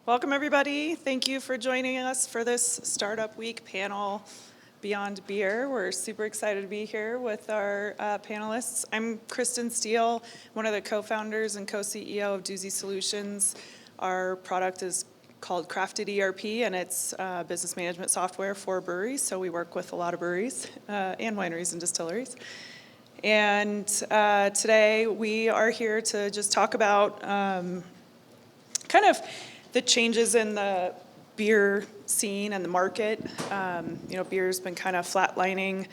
Welcome, everybody. Thank you for joining us for this Startup Week panel, Beyond Beer. We're super excited to be here with our panelists. I'm Kristin Steele, one of the co-founders and co-CEO of Doozy Solutions. Our product is called Crafted ERP, and it's business management software for breweries. So we work with a lot of breweries and wineries and distilleries. And today we are here to just talk about kind of the changes in the beer scene and the market. Beer's been kind of flatlining,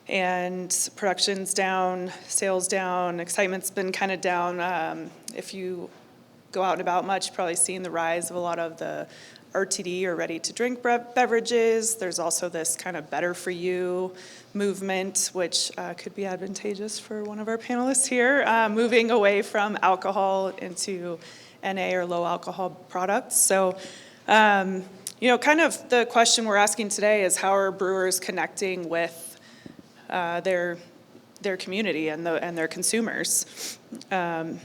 and production's down, sales down, excitement's been kind of down. If you go out and about much, you've probably seen the rise of a lot of the RTD or ready-to-drink beverages. There's also this kind of better for you movement, which could be advantageous for one of our panelists here, moving away from alcohol into NA or low alcohol products. So, kind of the question we're asking today is, how are brewers connecting with their community and their consumers? And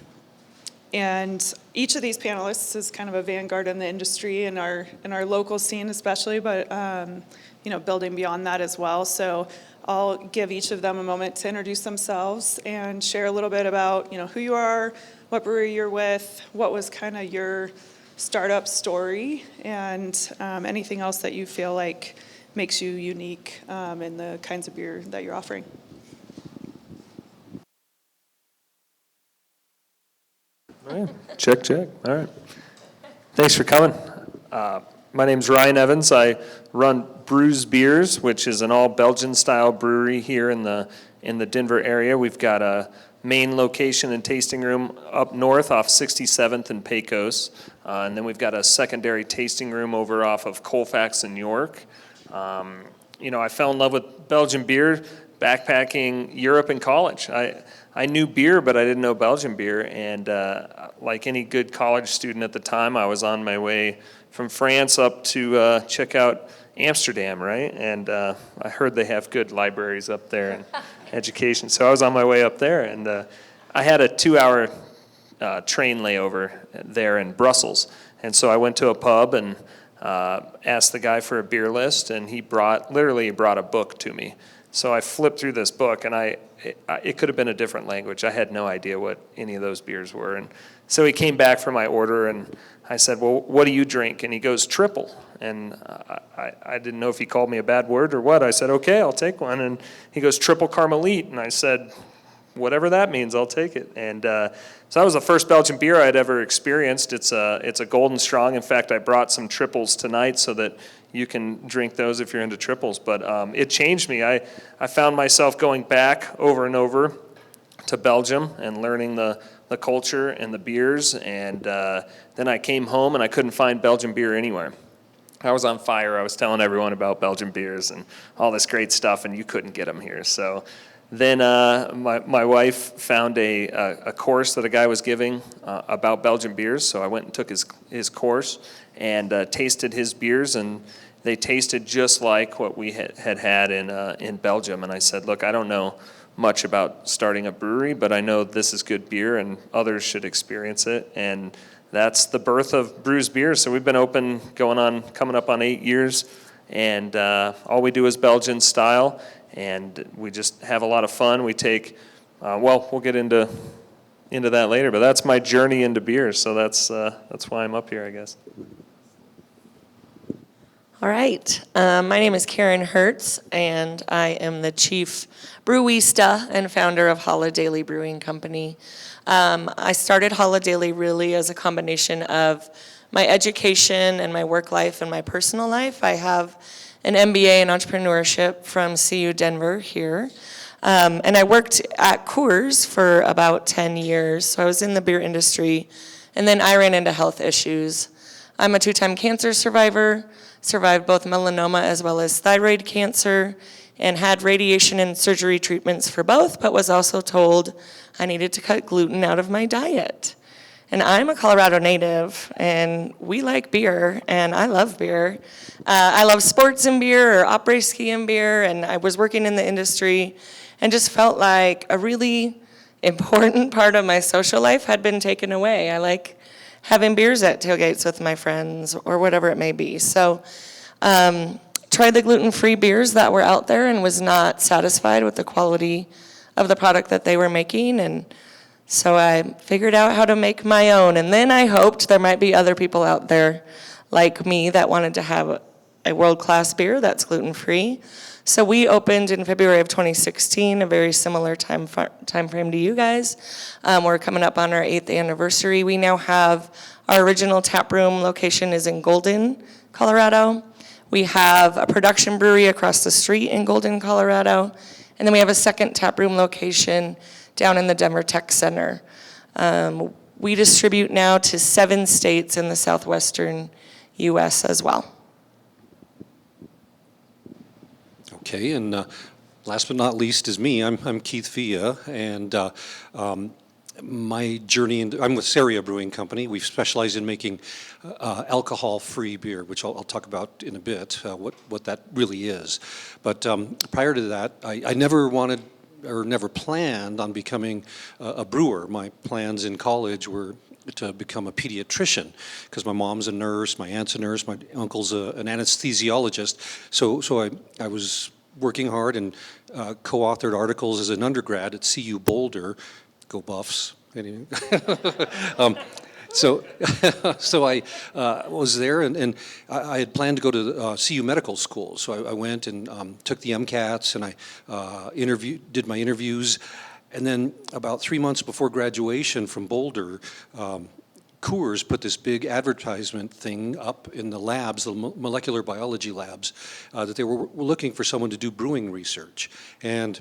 each of these panelists is kind of a vanguard in the industry in our local scene especially, but building beyond that as well. So I'll give each of them a moment to introduce themselves and share a little bit about who you are, what brewery you're with, what was kind of your startup story, and anything else that you feel like makes you unique in the kinds of beer that you're offering. All right. Check. All right. Thanks for coming. My name's Ryan Evans. I run Brews Beers, which is an all Belgian-style brewery here in the Denver area. We've got a main location and tasting room up north off 67th and Pecos, and then we've got a secondary tasting room over off of Colfax and York. I fell in love with Belgian beer backpacking Europe in college. I knew beer, but I didn't know Belgian beer, and like any good college student at the time, I was on my way from France up to check out Amsterdam, right? And I heard they have good libraries up there and education, so I was on my way up there, and I had a 2-hour train layover there in Brussels, and so I went to a pub and asked the guy for a beer list, and he brought a book to me. So I flipped through this book, and it could have been a different language. I had no idea what any of those beers were. And so he came back for my order, and I said, well, what do you drink? And he goes, triple. And I didn't know if he called me a bad word or what. I said, okay, I'll take one. And he goes, triple Carmelite. And I said, whatever that means, I'll take it. And so that was the first Belgian beer I'd ever experienced. It's a Golden Strong. In fact, I brought some triples tonight so that you can drink those if you're into triples. But it changed me. I found myself going back over and over to Belgium and learning the culture and the beers. And then I came home and I couldn't find Belgian beer anywhere. I was on fire. I was telling everyone about Belgian beers and all this great stuff, and you couldn't get them here. So then my wife found a course that a guy was giving about Belgian beers. So I went and took his course and tasted his beers, and they tasted just like what we had in Belgium. And I said, look, I don't know much about starting a brewery, but I know this is good beer and others should experience it. And that's the birth of Brews Beers. So we've been open coming up on 8 years, and all we do is Belgian style, and we just have a lot of fun. We take, we'll get into that later, but that's my journey into beer. So that's why I'm up here, I guess. All right. My name is Karen Hertz, and I am the chief brewista and founder of Holidaily Brewing Company. I started Holidaily really as a combination of my education and my work life and my personal life. I have an MBA in entrepreneurship from CU Denver here. And I worked at Coors for about 10 years. So I was in the beer industry, and then I ran into health issues. I'm a 2-time cancer survivor, survived both melanoma as well as thyroid cancer, and had radiation and surgery treatments for both, but was also told I needed to cut gluten out of my diet. And I'm a Colorado native, and we like beer, and I love beer. I love sports and beer, or après-ski and beer, and I was working in the industry and just felt like a really important part of my social life had been taken away. I like having beers at tailgates with my friends or whatever it may be. So tried the gluten-free beers that were out there and was not satisfied with the quality of the product that they were making. And so I figured out how to make my own. And then I hoped there might be other people out there like me that wanted to have a world-class beer that's gluten-free. So we opened in February of 2016, a very similar time frame to you guys. We're coming up on our 8th anniversary. We now have our original tap room location is in Golden, Colorado. We have a production brewery across the street in Golden, Colorado. And then we have a second tap room location down in the Denver Tech Center. We distribute now to 7 states in the southwestern U.S. as well. Okay, and last but not least is me. I'm Keith Villa, and my journey I'm with Saria Brewing Company. We specialize in making alcohol-free beer, which I'll talk about in a bit, what that really is. But prior to that, I never wanted or never planned on becoming a brewer. My plans in college were to become a pediatrician because my mom's a nurse, my aunt's a nurse, my uncle's an anesthesiologist. So I was working hard and co-authored articles as an undergrad at CU Boulder. Go Buffs. Anyway. So I was there, and I had planned to go to CU Medical School. So I went and took the MCATs, and I did my interviews. And then about 3 months before graduation from Boulder, Coors put this big advertisement thing up in the labs, the molecular biology labs, that they were looking for someone to do brewing research. And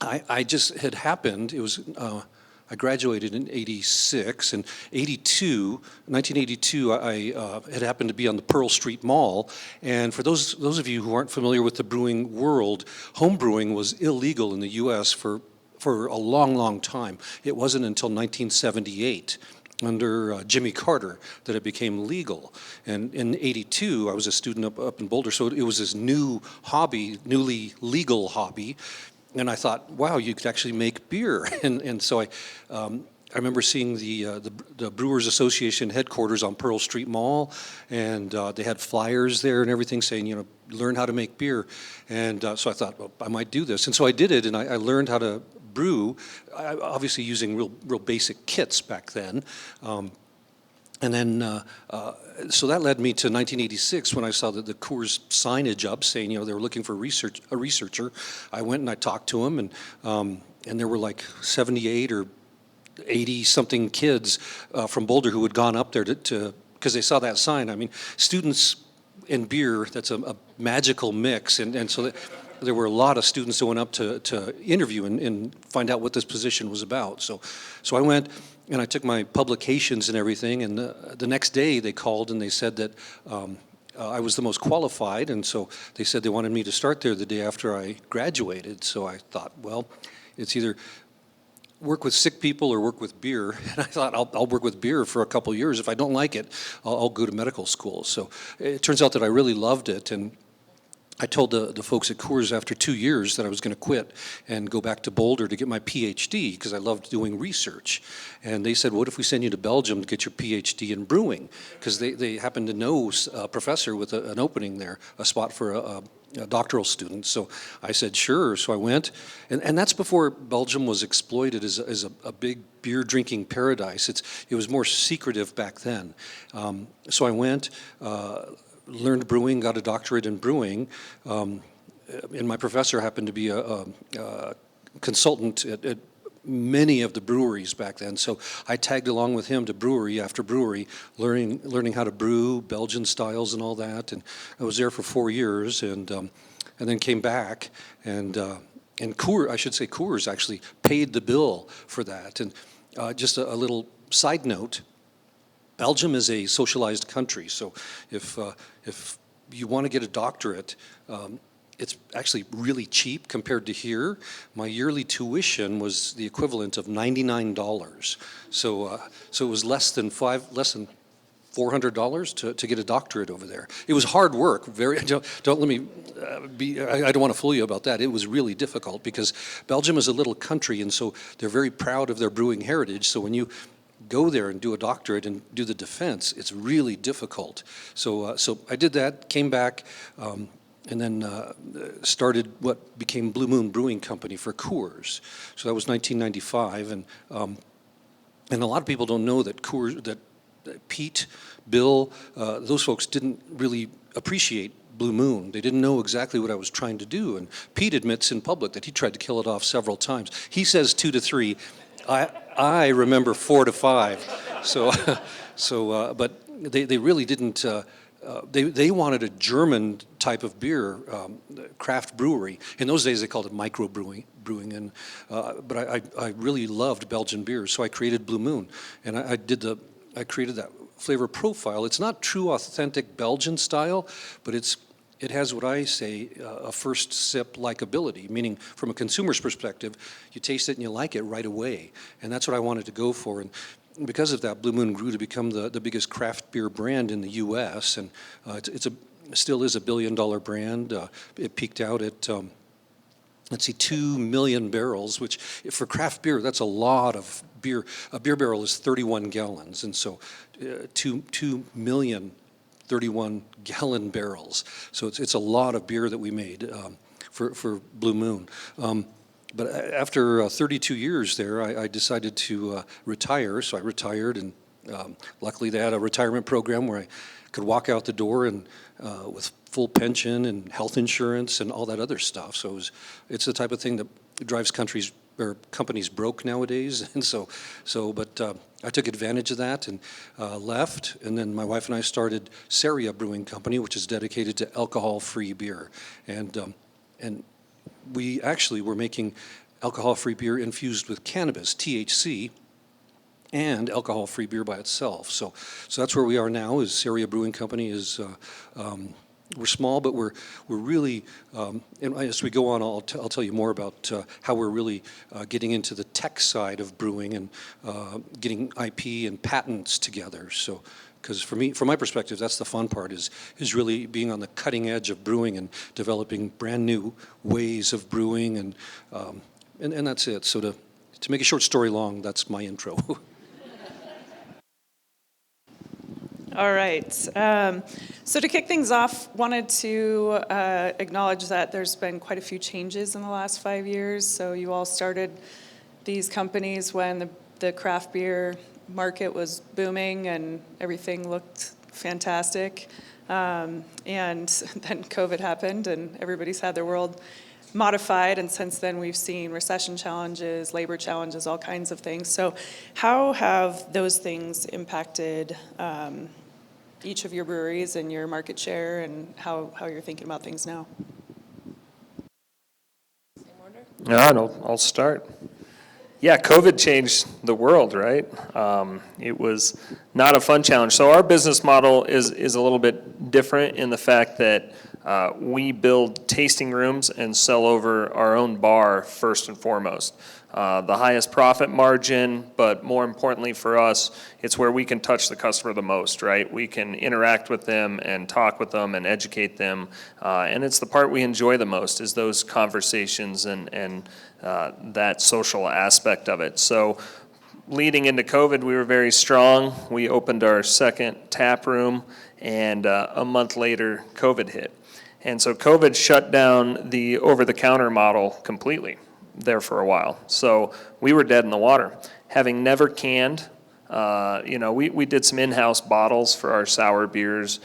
I just had happened, it was, I graduated in 86, and 1982, I had happened to be on the Pearl Street Mall. And for those of you who aren't familiar with the brewing world, home brewing was illegal in the U.S. for a long, long time. It wasn't until 1978 under Jimmy Carter that it became legal. And in 82, I was a student up in Boulder, so it was this new hobby, newly legal hobby. And I thought, wow, you could actually make beer. And so I remember seeing the Brewers Association headquarters on Pearl Street Mall, and they had flyers there and everything saying, learn how to make beer. And so I thought, well, I might do this. And so I did it, and I learned how to brew, obviously using real basic kits back then. And then, so that led me to 1986 when I saw the Coors signage up saying, they were looking for a researcher. I went and I talked to them, and there were like 78 or 80 something kids from Boulder who had gone up there to because they saw that sign. I mean, students and beer, that's a magical mix, and so there were a lot of students that went up to interview and find out what this position was about. So I went and I took my publications and everything, and the next day they called and they said that I was the most qualified, and so they said they wanted me to start there the day after I graduated. So I thought, well, it's either work with sick people or work with beer. And I thought, I'll work with beer for a couple of years. If I don't like it, I'll go to medical school. So it turns out that I really loved it, and I told the folks at Coors after 2 years that I was going to quit and go back to Boulder to get my PhD because I loved doing research. And they said, what if we send you to Belgium to get your PhD in brewing? Because they happened to know a professor with an opening there, a spot for a doctoral student. So I said, sure. So I went. And that's before Belgium was exploited as a big beer drinking paradise. It was more secretive back then. So I went, learned brewing, got a doctorate in brewing, and my professor happened to be a consultant at many of the breweries back then. So I tagged along with him to brewery after brewery, learning how to brew Belgian styles and all that. And I was there for 4 years, and then came back, and Coors actually paid the bill for that. And just a little side note. Belgium is a socialized country, so if you want to get a doctorate, it's actually really cheap compared to here. My yearly tuition was the equivalent of $99, so it was less than $400 to get a doctorate over there. It was hard work. Don't let me I don't want to fool you about that. It was really difficult because Belgium is a little country, and so they're very proud of their brewing heritage. So when you go there and do a doctorate and do the defense, it's really difficult. So I did that, came back, and then started what became Blue Moon Brewing Company for Coors. So that was 1995, and a lot of people don't know that Coors, that Pete, Bill, those folks didn't really appreciate Blue Moon. They didn't know exactly what I was trying to do, and Pete admits in public that he tried to kill it off several times. He says 2 to 3. I remember 4 to 5. So, but they really didn't. They wanted a German type of beer, craft brewery. In those days, they called it micro brewing. And but I really loved Belgian beers, so I created Blue Moon, and I created that flavor profile. It's not true, authentic Belgian style, but it has what I say a first sip likability, meaning from a consumer's perspective, you taste it and you like it right away, and that's what I wanted to go for. And because of that, Blue Moon grew to become the biggest craft beer brand in the U.S., and it still is a $1 billion brand. It peaked out at, let's see, 2 million barrels, which for craft beer, that's a lot of beer. A beer barrel is 31 gallons, and so 2 million 31-gallon barrels. So it's a lot of beer that we made for Blue Moon. But after 32 years there, I decided to retire. So I retired, and luckily they had a retirement program where I could walk out the door and with full pension and health insurance and all that other stuff. So it's the type of thing that drives companies broke nowadays. And but I took advantage of that and left. And then my wife and I started Seria Brewing Company, which is dedicated to alcohol-free beer. And we actually were making alcohol-free beer infused with cannabis, THC, and alcohol-free beer by itself. So that's where we are now. Is Seria Brewing Company is. We're small, but we're really, and as we go on, I'll tell you more about how we're really getting into the tech side of brewing and getting IP and patents together. So, because from my perspective, that's the fun part, is really being on the cutting edge of brewing and developing brand new ways of brewing, and that's it. So to make a short story long, that's my intro. All right. So to kick things off, wanted to acknowledge that there's been quite a few changes in the last 5 years. So you all started these companies when the craft beer market was booming and everything looked fantastic. And then COVID happened and everybody's had their world modified, and since then we've seen recession challenges, labor challenges, all kinds of things. So how have those things impacted each of your breweries and your market share, and how you're thinking about things now? I'll start. Yeah, COVID changed the world, right? It was not a fun challenge. So our business model is a little bit different in the fact that we build tasting rooms and sell over our own bar first and foremost. The highest profit margin, but more importantly for us, it's where we can touch the customer the most, right? We can interact with them and talk with them and educate them. And it's the part we enjoy the most, is those conversations and that social aspect of it. So leading into COVID, we were very strong. We opened our second tap room, and a month later, COVID hit. And so COVID shut down the over-the-counter model completely there for a while. So we were dead in the water. Having never canned, we did some in-house bottles for our sour beers.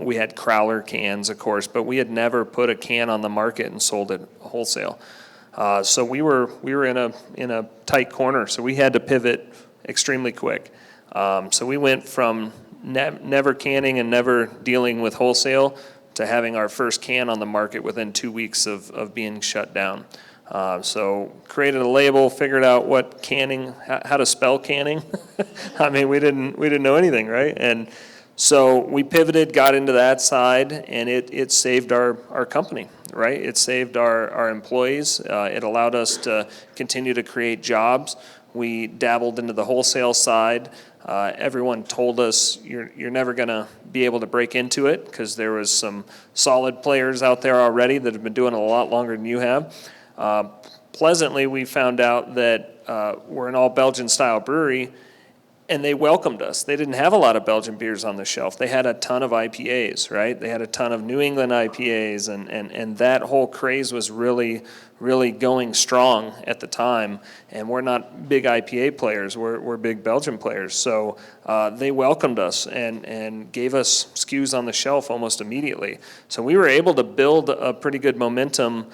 We had crowler cans, of course, but we had never put a can on the market and sold it wholesale. So we were in a tight corner, so we had to pivot extremely quick. So we went from never canning and never dealing with wholesale to having our first can on the market within 2 weeks of being shut down. So created a label, figured out what canning, how to spell canning. I mean, we didn't know anything, right? And so we pivoted, got into that side, and it saved our company, right? It saved our employees. It allowed us to continue to create jobs. We dabbled into the wholesale side. Everyone told us you're never going to be able to break into it because there was some solid players out there already that have been doing it a lot longer than you have. Pleasantly, we found out that we're an all Belgian style brewery, And they welcomed us. They didn't have a lot of Belgian beers on the shelf. They had a ton of IPAs, right? They had a ton of New England IPAs, and that whole craze was really going strong at the time. And we're not big IPA players. We're big Belgian players. So they welcomed us and gave us SKUs on the shelf almost immediately. So we were able to build a pretty good momentum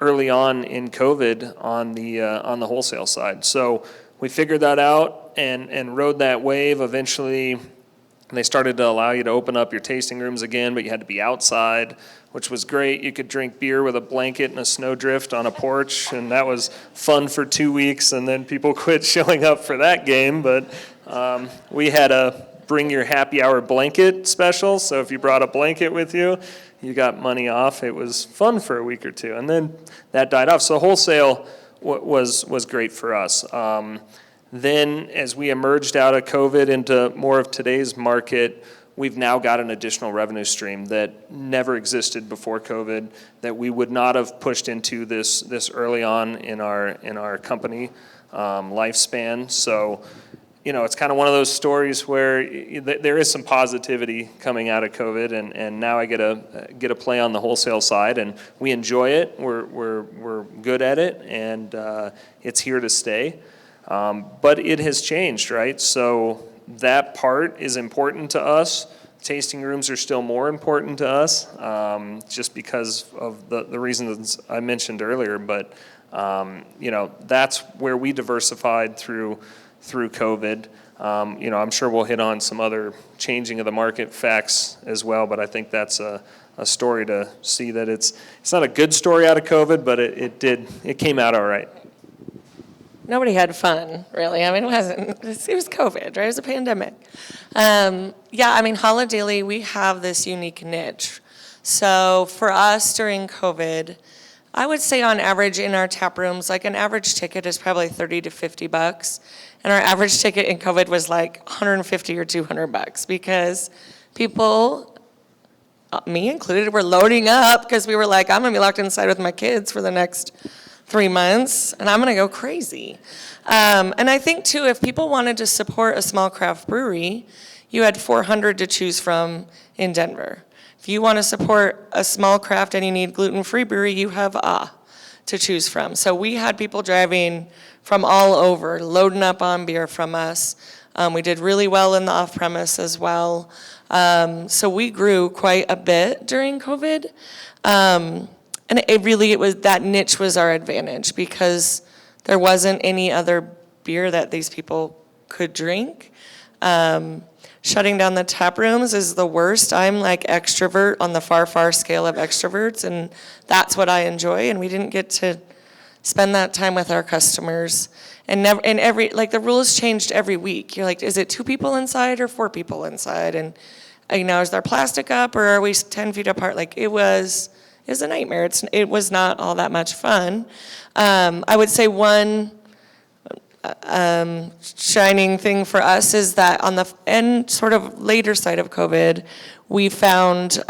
early on in COVID on the wholesale side. So we figured that out and rode that wave. Eventually, they started to allow you to open up your tasting rooms again, but you had to be outside, which was great. You could drink beer with a blanket and a snowdrift on a porch, and that was fun for 2 weeks, and then people quit showing up for that game. But we had a bring your happy hour blanket special, so if you brought a blanket with you, you got money off. It was fun for a week or two, and then that died off. So wholesale was great for us. Then as we emerged out of COVID into more of today's market, we've now got an additional revenue stream that never existed before COVID, that we would not have pushed into this early on in our company lifespan. So, it's kind of one of those stories where there is some positivity coming out of COVID, and now I get a play on the wholesale side, and we enjoy it. We're good at it, and it's here to stay. But it has changed, right? So that part is important to us. Tasting rooms are still more important to us, just because of the reasons I mentioned earlier. But that's where we diversified through COVID. I'm sure we'll hit on some other changing of the market facts as well. But I think that's a story to see that it's not a good story out of COVID, but it came out all right. Nobody had fun, really. I mean, it was COVID, right? It was a pandemic. Holla Daily, we have this unique niche. So for us during COVID, I would say on average in our tap rooms, like an average ticket is probably $30 to $50. And our average ticket in COVID was like $150 or $200 because people, me included, were loading up because we were like, I'm going to be locked inside with my kids for the next 3 months, and I'm going to go crazy. And I think, too, if people wanted to support a small craft brewery, you had 400 to choose from in Denver. If you want to support a small craft and you need gluten-free brewery, you have to choose from. So we had people driving from all over, loading up on beer from us. We did really well in the off-premise as well. So we grew quite a bit during COVID. And it was that niche was our advantage because there wasn't any other beer that these people could drink. Shutting down the tap rooms is the worst. I'm like extrovert on the far, far scale of extroverts, and that's what I enjoy. And we didn't get to spend that time with our customers. And the rules changed every week. You're like, is it 2 people inside or 4 people inside? And is there plastic up or are we 10 feet apart? Like it was a nightmare. It was not all that much fun. I would say one shining thing for us is that on the end, sort of later side of COVID, we found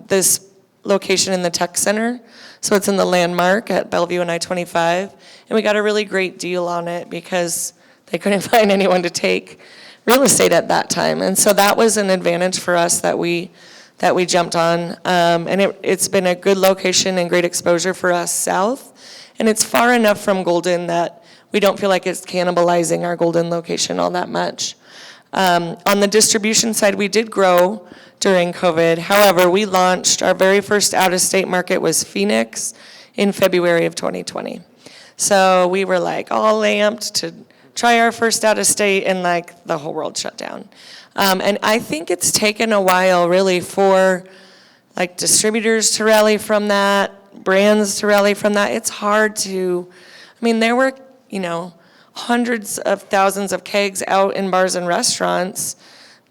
this location in the tech center. So it's in the Landmark at Bellevue and I-25. And we got a really great deal on it because they couldn't find anyone to take real estate at that time. And so that was an advantage for us that we jumped on. And it's been a good location and great exposure for us south. And it's far enough from Golden that we don't feel like it's cannibalizing our Golden location all that much. On the distribution side, we did grow during COVID. However, we launched our very first out-of-state market was Phoenix in February of 2020. So we were like all amped to try our first out-of-state and like the whole world shut down. And I think it's taken a while really for like distributors to rally from that, brands to rally from that. It's hard to, there were, hundreds of thousands of kegs out in bars and restaurants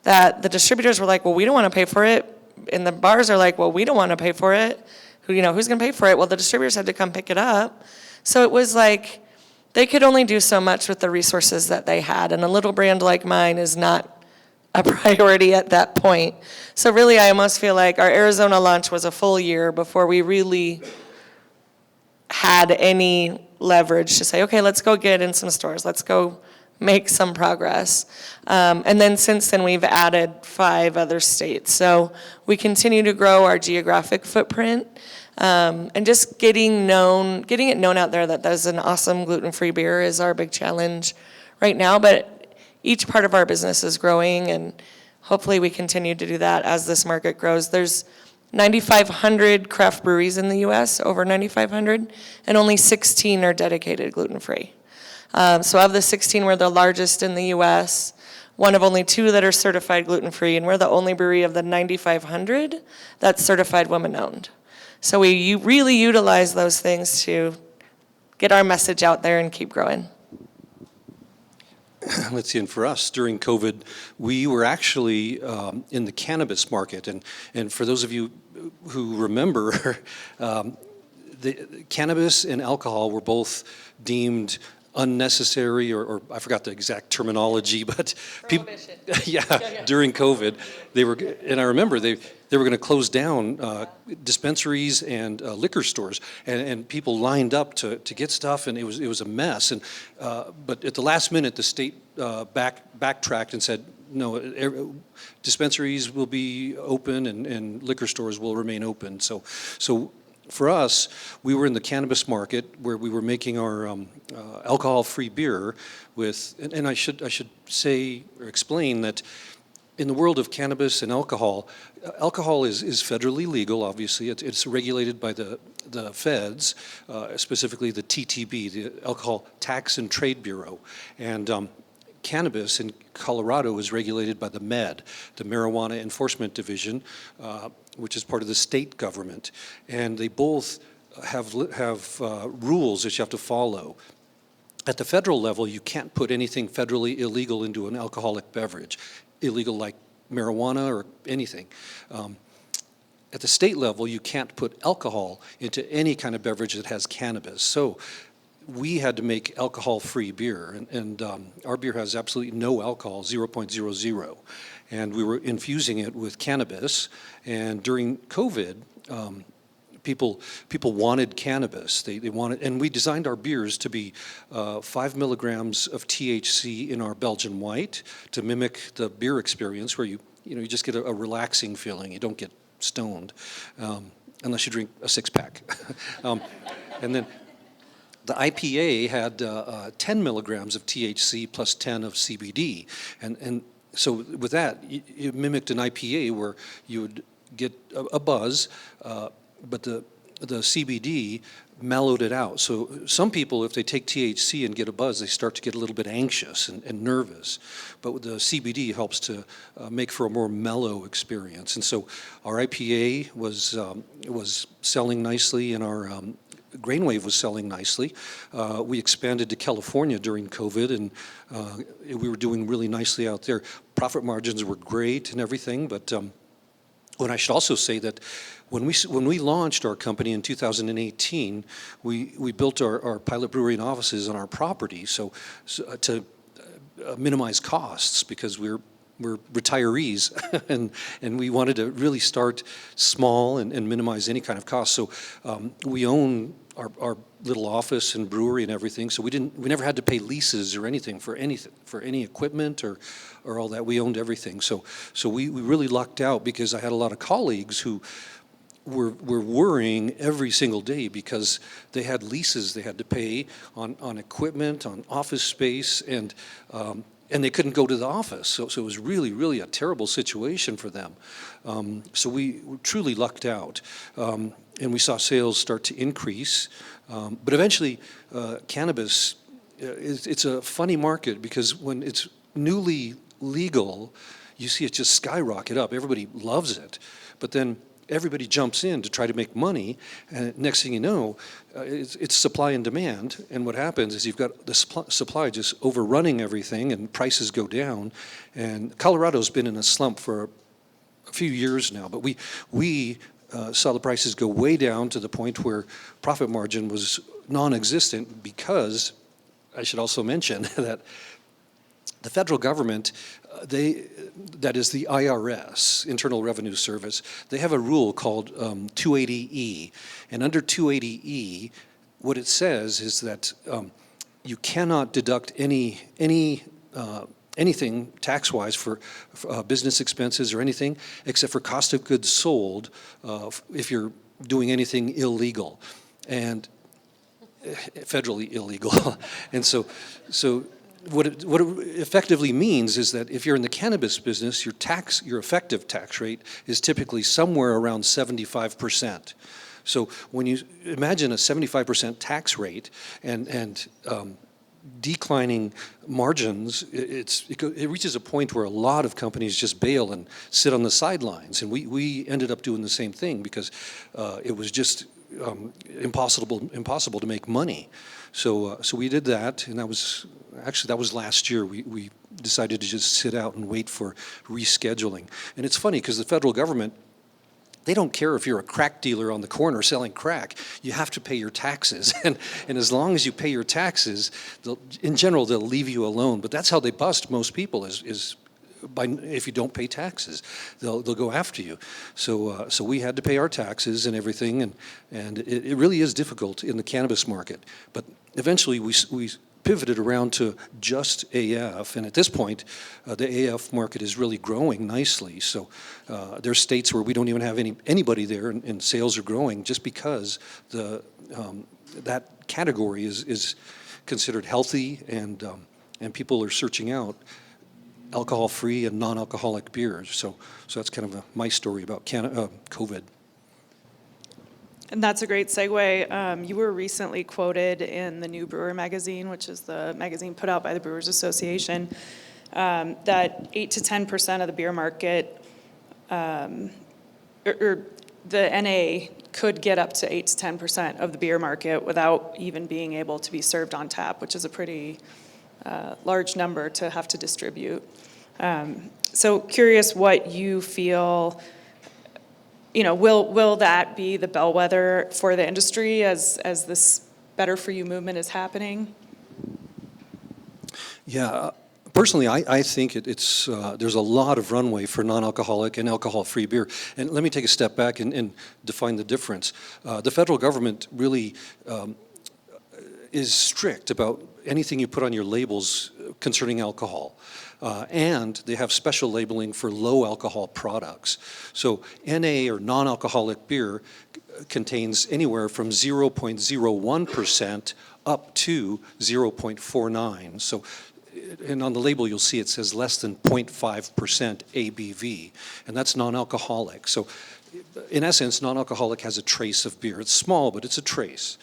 that the distributors were like, well, we don't want to pay for it. And the bars are like, well, we don't want to pay for it. Who's going to pay for it? Well, the distributors had to come pick it up. So it was like they could only do so much with the resources that they had. And a little brand like mine is not a priority at that point. So really, I almost feel like our Arizona launch was a full year before we really had any leverage to say, okay, let's go get in some stores. Let's go make some progress. And then since then, we've added 5 other states. So we continue to grow our geographic footprint, and just getting it known out there that there's an awesome gluten-free beer is our big challenge right now. But each part of our business is growing, and hopefully we continue to do that as this market grows. There's 9,500 craft breweries in the U.S., over 9,500, and only 16 are dedicated gluten-free. So of the 16, we're the largest in the U.S., one of only 2 that are certified gluten-free, and we're the only brewery of the 9,500 that's certified women-owned. So we really utilize those things to get our message out there and keep growing. Let's see, and for us, during COVID, we were actually in the cannabis market. And for those of you who remember, the cannabis and alcohol were both deemed unnecessary, or I forgot the exact terminology, but people, during COVID, and I remember they were going to close down dispensaries and liquor stores, and people lined up to get stuff, and it was a mess. And but at the last minute, the state backtracked and said, no, dispensaries will be open and liquor stores will remain open. So for us, we were in the cannabis market where we were making our alcohol-free beer with, and I should say or explain that in the world of cannabis and alcohol, alcohol is federally legal, obviously. It's regulated by the feds, specifically the TTB, the Alcohol Tax and Trade Bureau. And cannabis in Colorado is regulated by the MED, the Marijuana Enforcement Division, which is part of the state government. And they both have rules that you have to follow. At the federal level, you can't put anything federally illegal into an alcoholic beverage, illegal like marijuana or anything. At the state level, you can't put alcohol into any kind of beverage that has cannabis. So we had to make alcohol-free beer, and our beer has absolutely no alcohol, 0.00. And we were infusing it with cannabis. And during COVID, people wanted cannabis. They wanted, and we designed our beers to be 5 milligrams of THC in our Belgian white to mimic the beer experience, where you just get a relaxing feeling. You don't get stoned unless you drink a 6-pack. And then the IPA had 10 milligrams of THC plus 10 of CBD, and so with that, it mimicked an IPA where you would get a buzz, but the CBD mellowed it out. So some people, if they take THC and get a buzz, they start to get a little bit anxious and nervous. But the CBD helps to make for a more mellow experience. And so our IPA was selling nicely, and our Grainwave was selling nicely. We expanded to California during COVID, and we were doing really nicely out there. Profit margins were great and everything, but and I should also say that when we launched our company in 2018, we built our pilot brewery and offices on our property, so to minimize costs, because we're retirees and we wanted to really start small and minimize any kind of cost. So we own our little office and brewery and everything. So we never had to pay leases or anything for any equipment or all that. We owned everything. So we really lucked out, because I had a lot of colleagues who were worrying every single day because they had leases they had to pay on equipment, on office space, and they couldn't go to the office. So it was really, really a terrible situation for them. So we truly lucked out. And we saw sales start to increase. But eventually, cannabis, it's a funny market, because when it's newly legal, you see it just skyrocket up. Everybody loves it. But then everybody jumps in to try to make money, and next thing you know, it's supply and demand, and what happens is you've got the supply just overrunning everything, and prices go down. And Colorado's been in a slump for a few years now, but we saw the prices go way down to the point where profit margin was non-existent, because I should also mention that the federal government, that is the IRS, Internal Revenue Service, they have a rule called 280E. And under 280E, what it says is that you cannot deduct anything tax-wise for business expenses or anything except for cost of goods sold if you're doing anything illegal and federally illegal. And so what it effectively means is that if you're in the cannabis business, your effective tax rate is typically somewhere around 75%. So when you imagine a 75% tax rate and declining margins, it reaches a point where a lot of companies just bail and sit on the sidelines. And we ended up doing the same thing because it was just impossible to make money. So we did that, and that was last year. We decided to just sit out and wait for rescheduling. And it's funny because the federal government, they don't care if you're a crack dealer on the corner selling crack. You have to pay your taxes. And as long as you pay your taxes, in general, they'll leave you alone. But that's how they bust most people is by, if you don't pay taxes, they'll go after you. So we had to pay our taxes and everything. And it really is difficult in the cannabis market. But eventually we pivoted around to just AF, and at this point, the AF market is really growing nicely. So there's states where we don't even have anybody there, and sales are growing just because that category is considered healthy, and people are searching out alcohol-free and non-alcoholic beers. So that's kind of my story about COVID. And that's a great segue. You were recently quoted in the New Brewer magazine, which is the magazine put out by the Brewers Association, that 8 to 10% of the beer market, or the NA could get up to 8 to 10% of the beer market without even being able to be served on tap, which is a pretty large number to have to distribute. So curious what you feel. Will that be the bellwether for the industry as this Better For You movement is happening? Yeah, personally, I think it's there's a lot of runway for non-alcoholic and alcohol-free beer. And let me take a step back and define the difference. The federal government really is strict about anything you put on your labels concerning alcohol. And they have special labeling for low alcohol products. So NA, or non-alcoholic beer, contains anywhere from 0.01% up to 0.49. So, and on the label you'll see it says less than 0.5% ABV, and that's non-alcoholic. So in essence, non-alcoholic has a trace of beer. It's small, but it's a trace.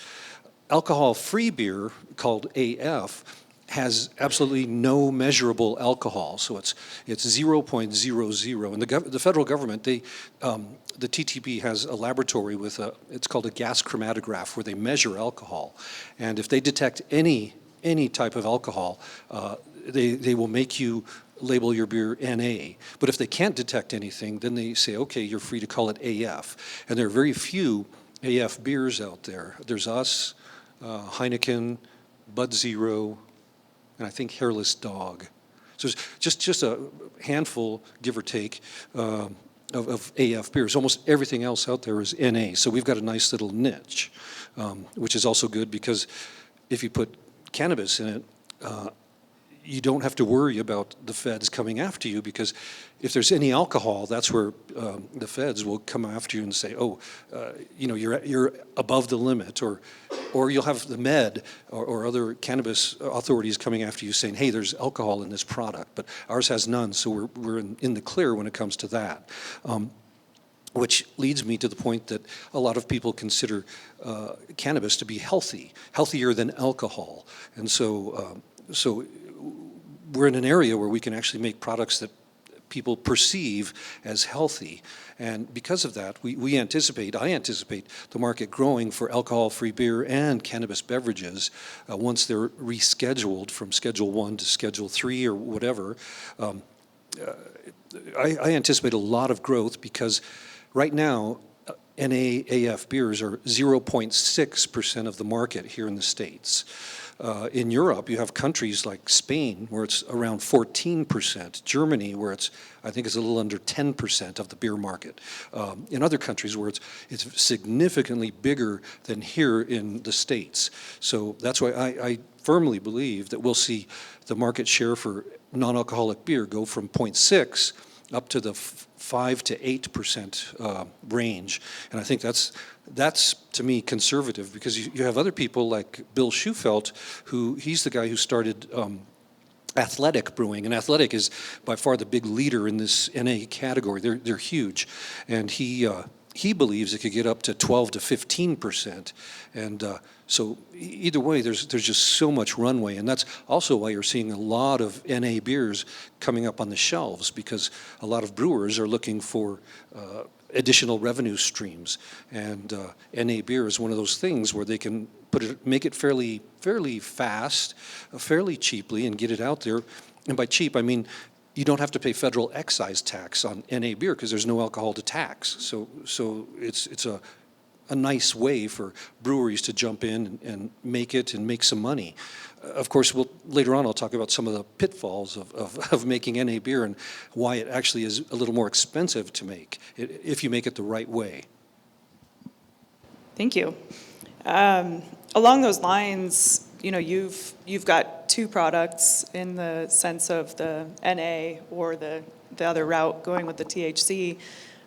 Alcohol-free beer, called AF, has absolutely no measurable alcohol, so it's 0.00. And the federal government, the TTB has a laboratory with it's called a gas chromatograph, where they measure alcohol, and if they detect any type of alcohol, they will make you label your beer NA. But if they can't detect anything, then they say, okay, you're free to call it AF. And there are very few AF beers out there. There's us, Heineken, Bud Zero, and I think Hairless Dog. So it's just a handful, give or take, of AF beers. Almost everything else out there is NA. So we've got a nice little niche, which is also good because if you put cannabis in it, you don't have to worry about the feds coming after you, because if there's any alcohol, that's where the feds will come after you and say, oh, you're above the limit, or you'll have the med or other cannabis authorities coming after you saying, hey, there's alcohol in this product, but ours has none, so we're in the clear when it comes to that. Which leads me to the point that a lot of people consider cannabis to be healthier than alcohol. And so we're in an area where we can actually make products that people perceive as healthy. And because of that, I anticipate the market growing for alcohol-free beer and cannabis beverages once they're rescheduled from Schedule 1 to Schedule 3 or whatever. I anticipate a lot of growth because right now, NAAF beers are 0.6% of the market here in the States. In Europe, you have countries like Spain, where it's around 14%, Germany, where I think it's a little under 10% of the beer market. In other countries where it's significantly bigger than here in the States. So that's why I firmly believe that we'll see the market share for non-alcoholic beer go from 0.6 up to the 5 to 8% range. And I think that's to me conservative, because you have other people like Bill Schufelt, he's the guy who started Athletic Brewing, and Athletic is by far the big leader in this NA category. They're huge, and he believes it could get up to 12 to 15%, and so either way, there's just so much runway, and that's also why you're seeing a lot of NA beers coming up on the shelves, because a lot of brewers are looking for additional revenue streams, and NA beer is one of those things where they can make it fairly fast, fairly cheaply, and get it out there. And by cheap, I mean you don't have to pay federal excise tax on NA beer because there's no alcohol to tax. So it's a nice way for breweries to jump in and make some money. Of course, later on I'll talk about some of the pitfalls of making NA beer and why it actually is a little more expensive to make if you make it the right way. Thank you. Along those lines, you've got two products in the sense of the NA or the other route going with the THC.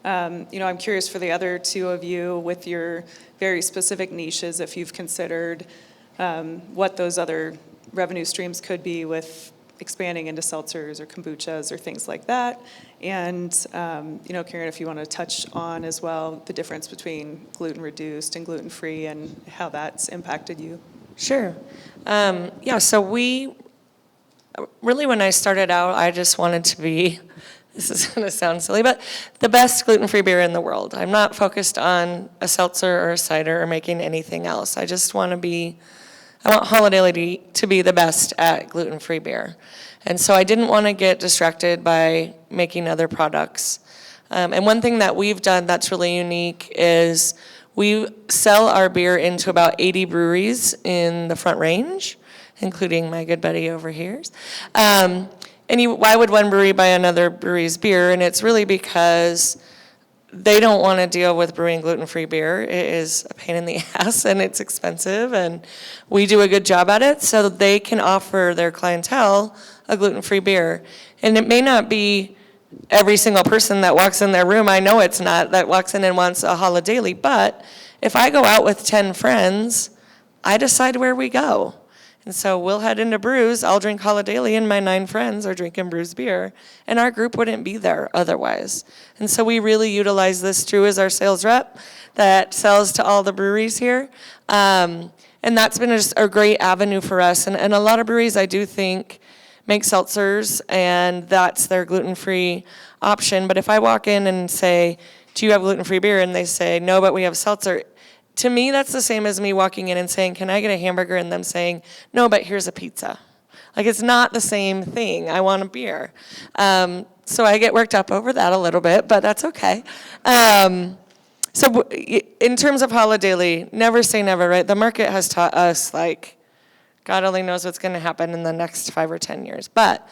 I'm curious for the other two of you with your very specific niches, if you've considered what those other revenue streams could be with expanding into seltzers or kombuchas or things like that. And, Karen, if you want to touch on as well the difference between gluten-reduced and gluten-free and how that's impacted you. Sure. So when I started out, I just wanted to be, this is going to sound silly, but the best gluten-free beer in the world. I'm not focused on a seltzer or a cider or making anything else. I just want I want Holiday to be the best at gluten-free beer. And so I didn't want to get distracted by making other products. And one thing that we've done that's really unique is we sell our beer into about 80 breweries in the Front Range, including my good buddy over here. Why would one brewery buy another brewery's beer? And it's really because they don't want to deal with brewing gluten-free beer. It is a pain in the ass, and it's expensive, and we do a good job at it, so they can offer their clientele a gluten-free beer. And it may not be every single person that walks in their room, I know it's not, that walks in and wants a Holiday, but if I go out with 10 friends, I decide where we go. And so we'll head into Brews, I'll drink Holiday, and my 9 friends are drinking Brews beer, and our group wouldn't be there otherwise. And so we really utilize this. Drew is our sales rep that sells to all the breweries here. And that's been a great avenue for us. And a lot of breweries, I do think, make seltzers, and that's their gluten-free option. But if I walk in and say, do you have gluten-free beer? And they say, no, but we have seltzer. To me, that's the same as me walking in and saying, can I get a hamburger? And them saying, no, but here's a pizza. Like, it's not the same thing. I want a beer. So I get worked up over that a little bit, but that's okay. So in terms of Holiday, never say never, right? The market has taught us, like, God only knows what's going to happen in the next 5 or 10 years. But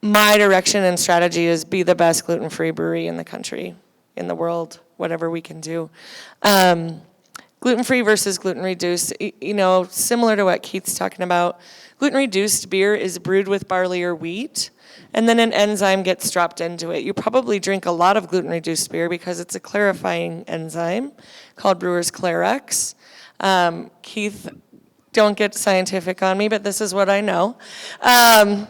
my direction and strategy is be the best gluten-free brewery in the country, in the world, whatever we can do. Gluten-free versus gluten-reduced, similar to what Keith's talking about, gluten-reduced beer is brewed with barley or wheat, and then an enzyme gets dropped into it. You probably drink a lot of gluten-reduced beer because it's a clarifying enzyme called Brewer's Clarex. Keith, don't get scientific on me, but this is what I know. But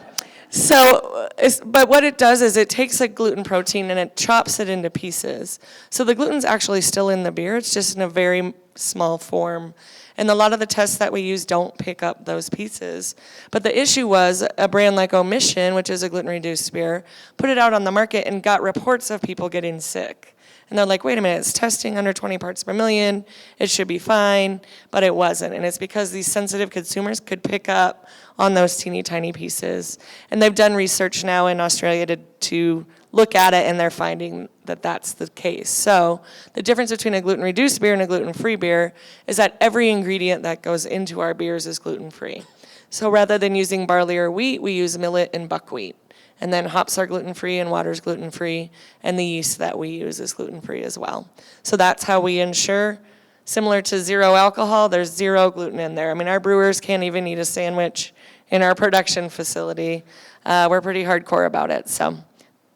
what it does is it takes a gluten protein and it chops it into pieces. So the gluten's actually still in the beer, it's just in a very small form. And a lot of the tests that we use don't pick up those pieces. But the issue was a brand like Omission, which is a gluten-reduced beer, put it out on the market and got reports of people getting sick. And they're like, wait a minute, it's testing under 20 parts per million, it should be fine, but it wasn't. And it's because these sensitive consumers could pick up on those teeny tiny pieces. And they've done research now in Australia to look at it, and they're finding that that's the case. So the difference between a gluten-reduced beer and a gluten-free beer is that every ingredient that goes into our beers is gluten-free. So rather than using barley or wheat, we use millet and buckwheat. And then hops are gluten-free and water's gluten-free, and the yeast that we use is gluten-free as well. So that's how we ensure, similar to zero alcohol, there's zero gluten in there. I mean, our brewers can't even eat a sandwich in our production facility. We're pretty hardcore about it, so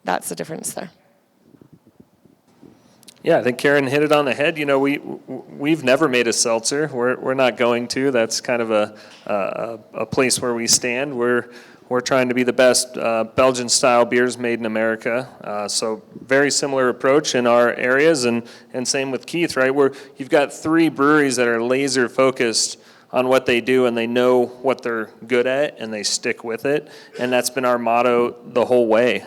that's the difference there. Yeah, I think Karen hit it on the head. You know, we've never made a seltzer. We're not going to. That's kind of a place where we stand. We're trying to be the best Belgian-style beers made in America. So very similar approach in our areas, and same with Keith, right? You've got 3 breweries that are laser focused on what they do, and they know what they're good at, and they stick with it. And that's been our motto the whole way.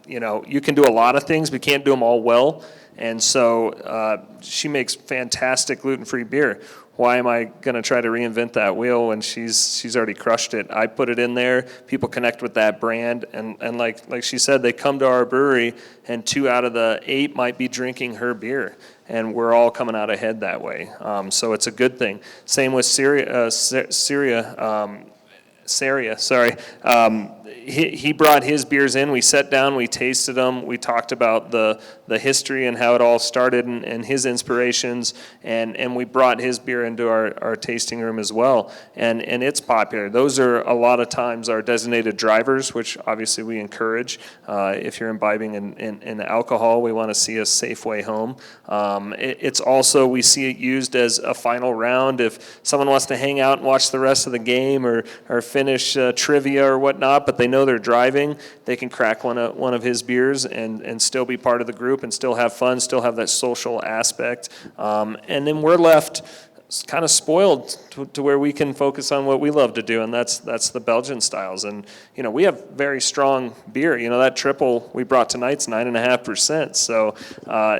You know, you can do a lot of things, but you can't do them all well. And so she makes fantastic gluten-free beer. Why am I going to try to reinvent that wheel when she's already crushed it? I put it in there. People connect with that brand, and like she said, they come to our brewery, and 2 out of the 8 might be drinking her beer, and we're all coming out ahead that way. So it's a good thing. Same with Saria, sorry. He brought his beers in. We sat down, we tasted them, we talked about the history and how it all started and his inspirations, and we brought his beer into our tasting room as well. And it's popular. Those are a lot of times our designated drivers, which obviously we encourage. If you're imbibing in alcohol, we want to see a safe way home. It's also, we see it used as a final round. If someone wants to hang out and watch the rest of the game or finish trivia or whatnot, but they know they're driving, they can crack one of his beers and still be part of the group and still have fun, still have that social aspect. And then we're left kind of spoiled to where we can focus on what we love to do, and that's the Belgian styles. And you know, we have very strong beer. You know, that triple we brought tonight's 9.5%. So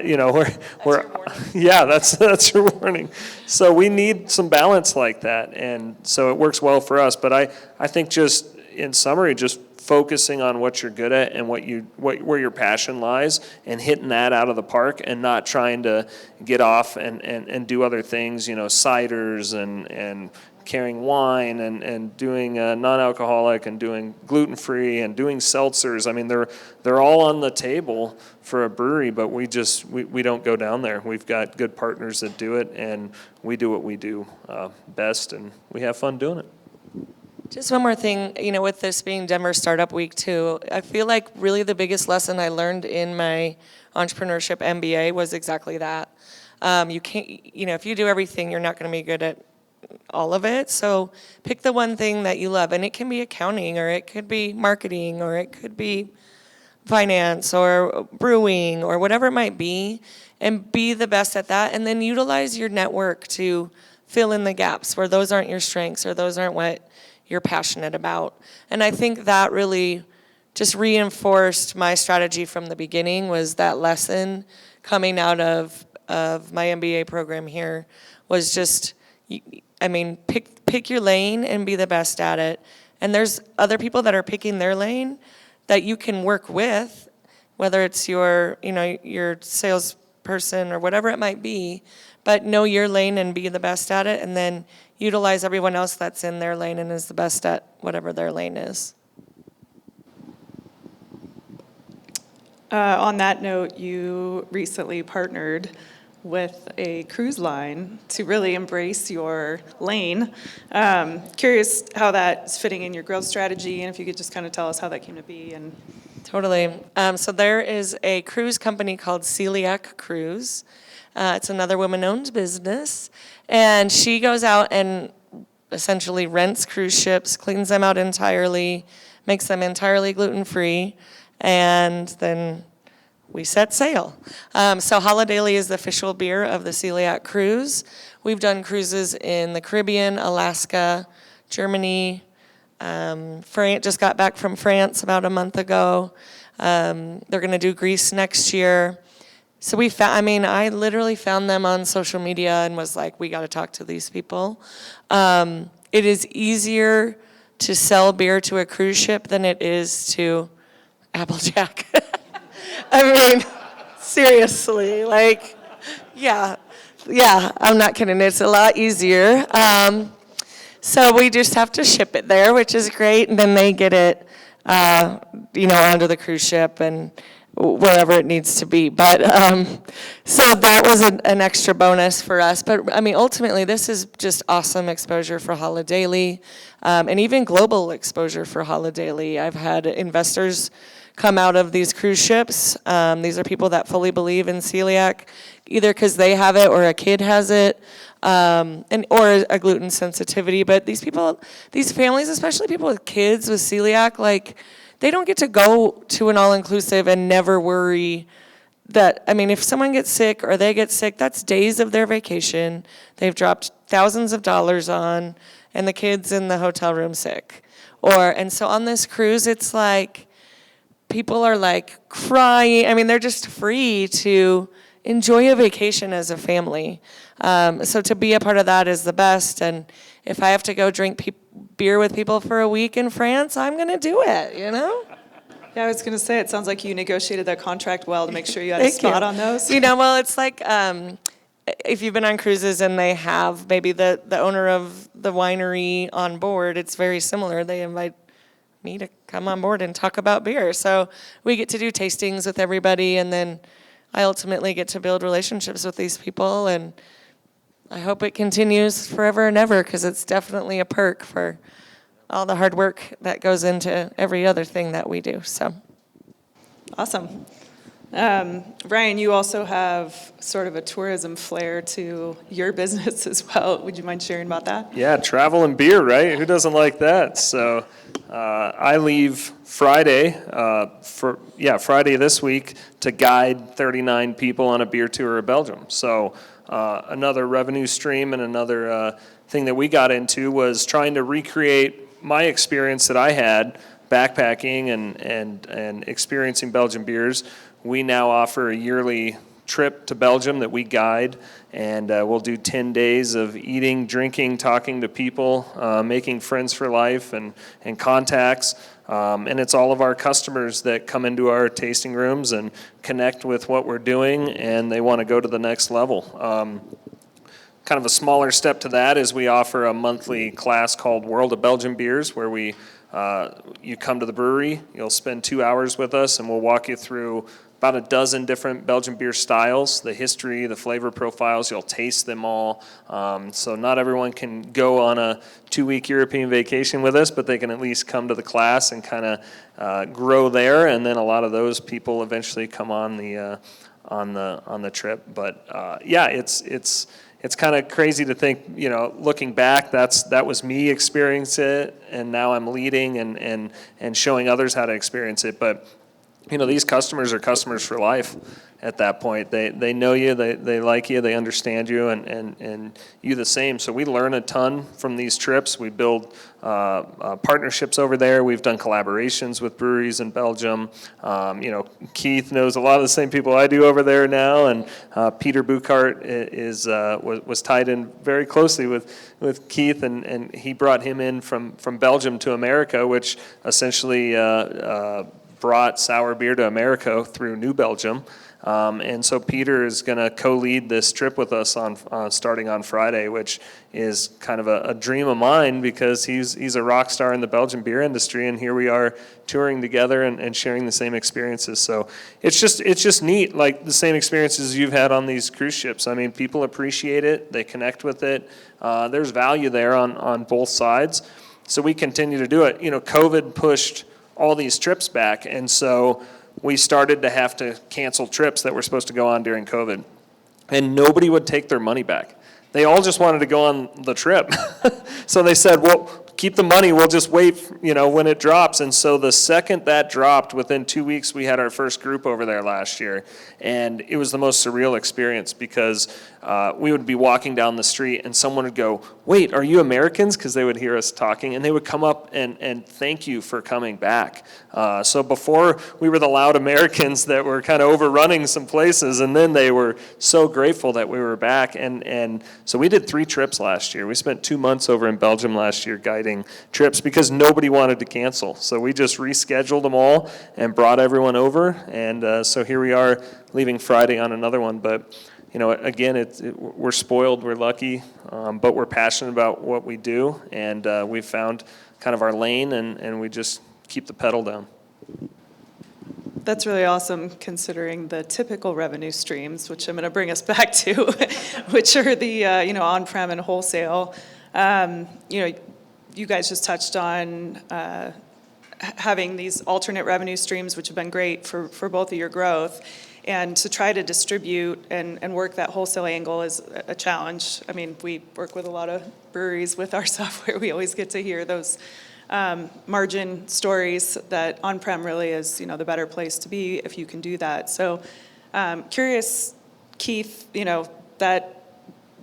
you know, we're yeah, that's your warning. So we need some balance like that, and so it works well for us. But I think, just in summary, just focusing on what you're good at and where your passion lies, and hitting that out of the park, and not trying to get off and do other things, you know, ciders and carrying wine and doing non-alcoholic and doing gluten-free and doing seltzers. I mean, they're all on the table for a brewery, but we don't go down there. We've got good partners that do it, and we do what we do best, and we have fun doing it. Just one more thing, you know, with this being Denver Startup Week too, I feel like really the biggest lesson I learned in my entrepreneurship MBA was exactly that. You can't, you know, if you do everything, you're not going to be good at all of it. So pick the one thing that you love, and it can be accounting, or it could be marketing, or it could be finance or brewing or whatever it might be, and be the best at that, and then utilize your network to fill in the gaps where those aren't your strengths or those aren't what you're passionate about. And I think that really just reinforced my strategy from the beginning, was that lesson coming out of my MBA program here was just, I mean, pick your lane and be the best at it. And there's other people that are picking their lane that you can work with, whether it's your salesperson or whatever it might be, but know your lane and be the best at it, and then utilize everyone else that's in their lane and is the best at whatever their lane is. On that note, you recently partnered with a cruise line to really embrace your lane. Curious how that's fitting in your growth strategy, and if you could just kind of tell us how that came to be. And Totally. So there is a cruise company called Celiac Cruise. It's another woman-owned business, and she goes out and essentially rents cruise ships, cleans them out entirely, makes them entirely gluten-free, and then we set sail. So Holidaily is the official beer of the Celiac Cruise. We've done cruises in the Caribbean, Alaska, Germany. Just got back from France about a month ago. They're going to do Greece next year. So I literally found them on social media and was like, we got to talk to these people. It is easier to sell beer to a cruise ship than it is to Applejack. I mean, seriously, like, yeah, I'm not kidding. It's a lot easier. So we just have to ship it there, which is great, and then they get it, onto the cruise ship and wherever it needs to be. But so that was an extra bonus for us. But I mean, ultimately, this is just awesome exposure for Holidaily, and even global exposure for Holidaily. I've had investors come out of these cruise ships. These are people that fully believe in celiac, either because they have it or a kid has it, or a gluten sensitivity. But these people, these families, especially people with kids with celiac, like, they don't get to go to an all-inclusive and never worry that, I mean, if someone gets sick or they get sick, that's days of their vacation they've dropped thousands of dollars on, and the kid's in the hotel room sick. And so on this cruise, it's like, people are like crying. I mean, they're just free to enjoy a vacation as a family. So to be a part of that is the best. And if I have to go drink beer with people for a week in France, I'm going to do it, Yeah, I was going to say, it sounds like you negotiated that contract well to make sure you had a Thank spot you. on those. Well, it's like if you've been on cruises and they have maybe the owner of the winery on board, it's very similar. They invite me to come on board and talk about beer. So we get to do tastings with everybody, and then I ultimately get to build relationships with these people, and I hope it continues forever and ever, because it's definitely a perk for all the hard work that goes into every other thing that we do. So Awesome. Ryan, you also have sort of a tourism flair to your business as well. Would you mind sharing about that? Yeah, travel and beer, right? Who doesn't like that? So I leave Friday, Friday this week to guide 39 people on a beer tour of Belgium. So another revenue stream and another thing that we got into was trying to recreate my experience that I had backpacking and experiencing Belgian beers. We now offer a yearly trip to Belgium that we guide, and we'll do 10 days of eating, drinking, talking to people, making friends for life and contacts. And it's all of our customers that come into our tasting rooms and connect with what we're doing, and they want to go to the next level. Kind of a smaller step to that is we offer a monthly class called World of Belgian Beers, where you come to the brewery, you'll spend 2 hours with us, and we'll walk you through about a dozen different Belgian beer styles, the history, the flavor profiles. You'll taste them all. So not everyone can go on a 2-week European vacation with us, but they can at least come to the class and kind of grow there. And then a lot of those people eventually come on the trip. But it's kind of crazy to think, looking back, that was me experiencing it, and now I'm leading and showing others how to experience it. But these customers are customers for life at that point. They know you, they like you, they understand you, and you the same. So we learn a ton from these trips. We build partnerships over there. We've done collaborations with breweries in Belgium. Keith knows a lot of the same people I do over there now, and Peter Buchart was tied in very closely with Keith, and he brought him in from Belgium to America, which essentially brought sour beer to America through New Belgium. And so Peter is going to co-lead this trip with us starting on Friday, which is kind of a dream of mine, because he's a rock star in the Belgian beer industry, and here we are touring together and sharing the same experiences. So it's just neat, like the same experiences you've had on these cruise ships. I mean, people appreciate it, they connect with it. There's value there on both sides. So we continue to do it. COVID pushed all these trips back, and so we started to have to cancel trips that were supposed to go on during COVID, and nobody would take their money back. They all just wanted to go on the trip. So they said, well, keep the money, we'll just wait, when it drops. And so the second that dropped, within 2 weeks, we had our first group over there last year. And it was the most surreal experience, because we would be walking down the street and someone would go, wait, are you Americans? Because they would hear us talking, and they would come up and thank you for coming back. So before, we were the loud Americans that were kind of overrunning some places, and then they were so grateful that we were back. And so we did 3 trips last year. We spent 2 months over in Belgium last year guiding getting trips because nobody wanted to cancel. So we just rescheduled them all and brought everyone over. And so here we are leaving Friday on another one. But, you know, again, we're spoiled, we're lucky, but we're passionate about what we do. And we've found kind of our lane, and we just keep the pedal down. That's really awesome, considering the typical revenue streams, which I'm going to bring us back to, which are the on-prem and wholesale. You guys just touched on having these alternate revenue streams, which have been great for both of your growth. And to try to distribute and work that wholesale angle is a challenge. I mean, we work with a lot of breweries with our software. We always get to hear those margin stories that on-prem really is, the better place to be if you can do that. So curious, Keith, that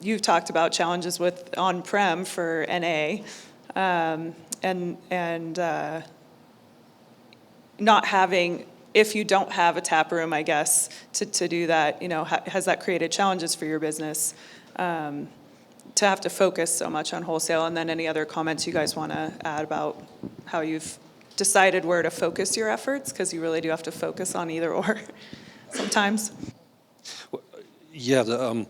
you've talked about challenges with on-prem for NA, and not having, if you don't have a tap room, I guess, to do that, has that created challenges for your business? To have to focus so much on wholesale, and then any other comments you guys want to add about how you've decided where to focus your efforts, because you really do have to focus on either or sometimes. Yeah, the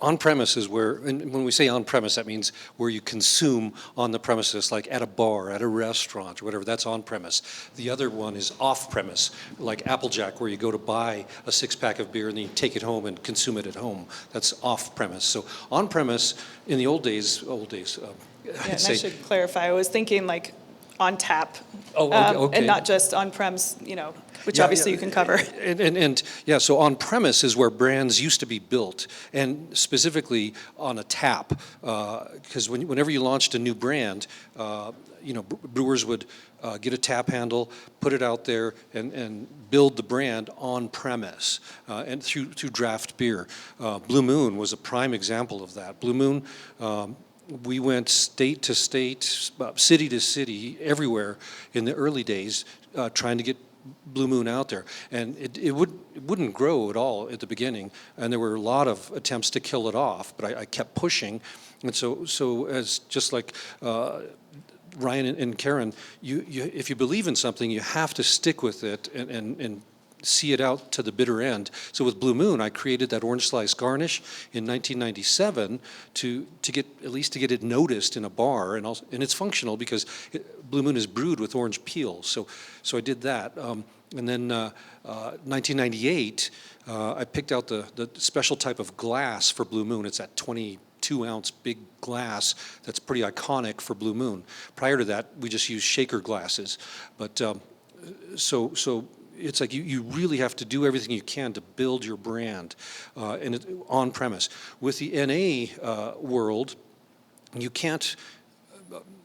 on-premise is where, and when we say on-premise, that means where you consume on the premises, like at a bar, at a restaurant, or whatever, that's on-premise. The other one is off-premise, like Applejack, where you go to buy a six-pack of beer and then you take it home and consume it at home. That's off-premise. So on-premise, in the old days, Yeah, and I should clarify, I was thinking like on tap. Oh, okay. And not just on-premise, which obviously you can cover. And so on-premise is where brands used to be built, and specifically on a tap, because whenever you launched a new brand, brewers would get a tap handle, put it out there, and build the brand on-premise, and through draft beer. Blue Moon was a prime example of that. Blue Moon, we went state to state, city to city, everywhere in the early days, trying to get Blue Moon out there, and it wouldn't grow at all at the beginning, and there were a lot of attempts to kill it off, but I kept pushing, and so as just like Ryan and Karen, you if you believe in something, you have to stick with it and see it out to the bitter end. So with Blue Moon, I created that orange slice garnish in 1997 to get it noticed in a bar, and it's functional because Blue Moon is brewed with orange peel. So I did that, and then 1998, I picked out the special type of glass for Blue Moon. It's that 22-ounce big glass that's pretty iconic for Blue Moon. Prior to that, we just used shaker glasses, but so it's like you really have to do everything you can to build your brand, and on premise. With the NA world, you can't.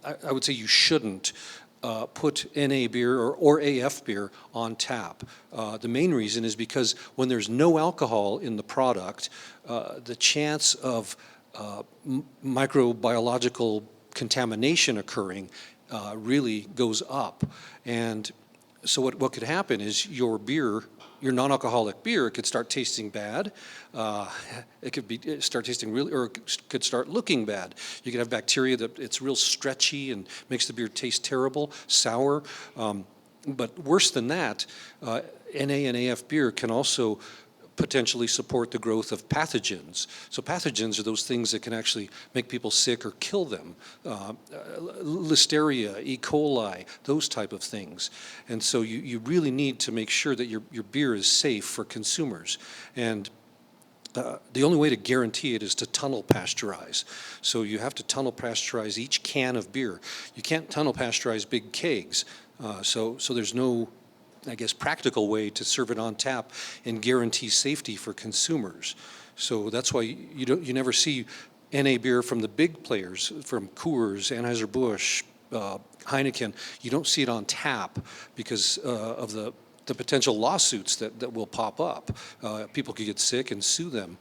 I would say you shouldn't put NA beer or AF beer on tap. The main reason is because when there's no alcohol in the product, the chance of microbiological contamination occurring really goes up. And so what could happen is your beer, your non-alcoholic beer, it could start tasting bad. It could start tasting really, or it could start looking bad. You could have bacteria that it's real stretchy and makes the beer taste terrible, sour. But worse than that, NA and AF beer can also potentially support the growth of pathogens. So pathogens are those things that can actually make people sick or kill them. Listeria, E. coli, those type of things. And so you really need to make sure that your beer is safe for consumers. And the only way to guarantee it is to tunnel pasteurize. So you have to tunnel pasteurize each can of beer. You can't tunnel pasteurize big kegs. So there's no, I guess, practical way to serve it on tap and guarantee safety for consumers. So that's why you never see NA beer from the big players, from Coors, Anheuser-Busch, Heineken. You don't see it on tap because of the potential lawsuits that will pop up. People could get sick and sue them.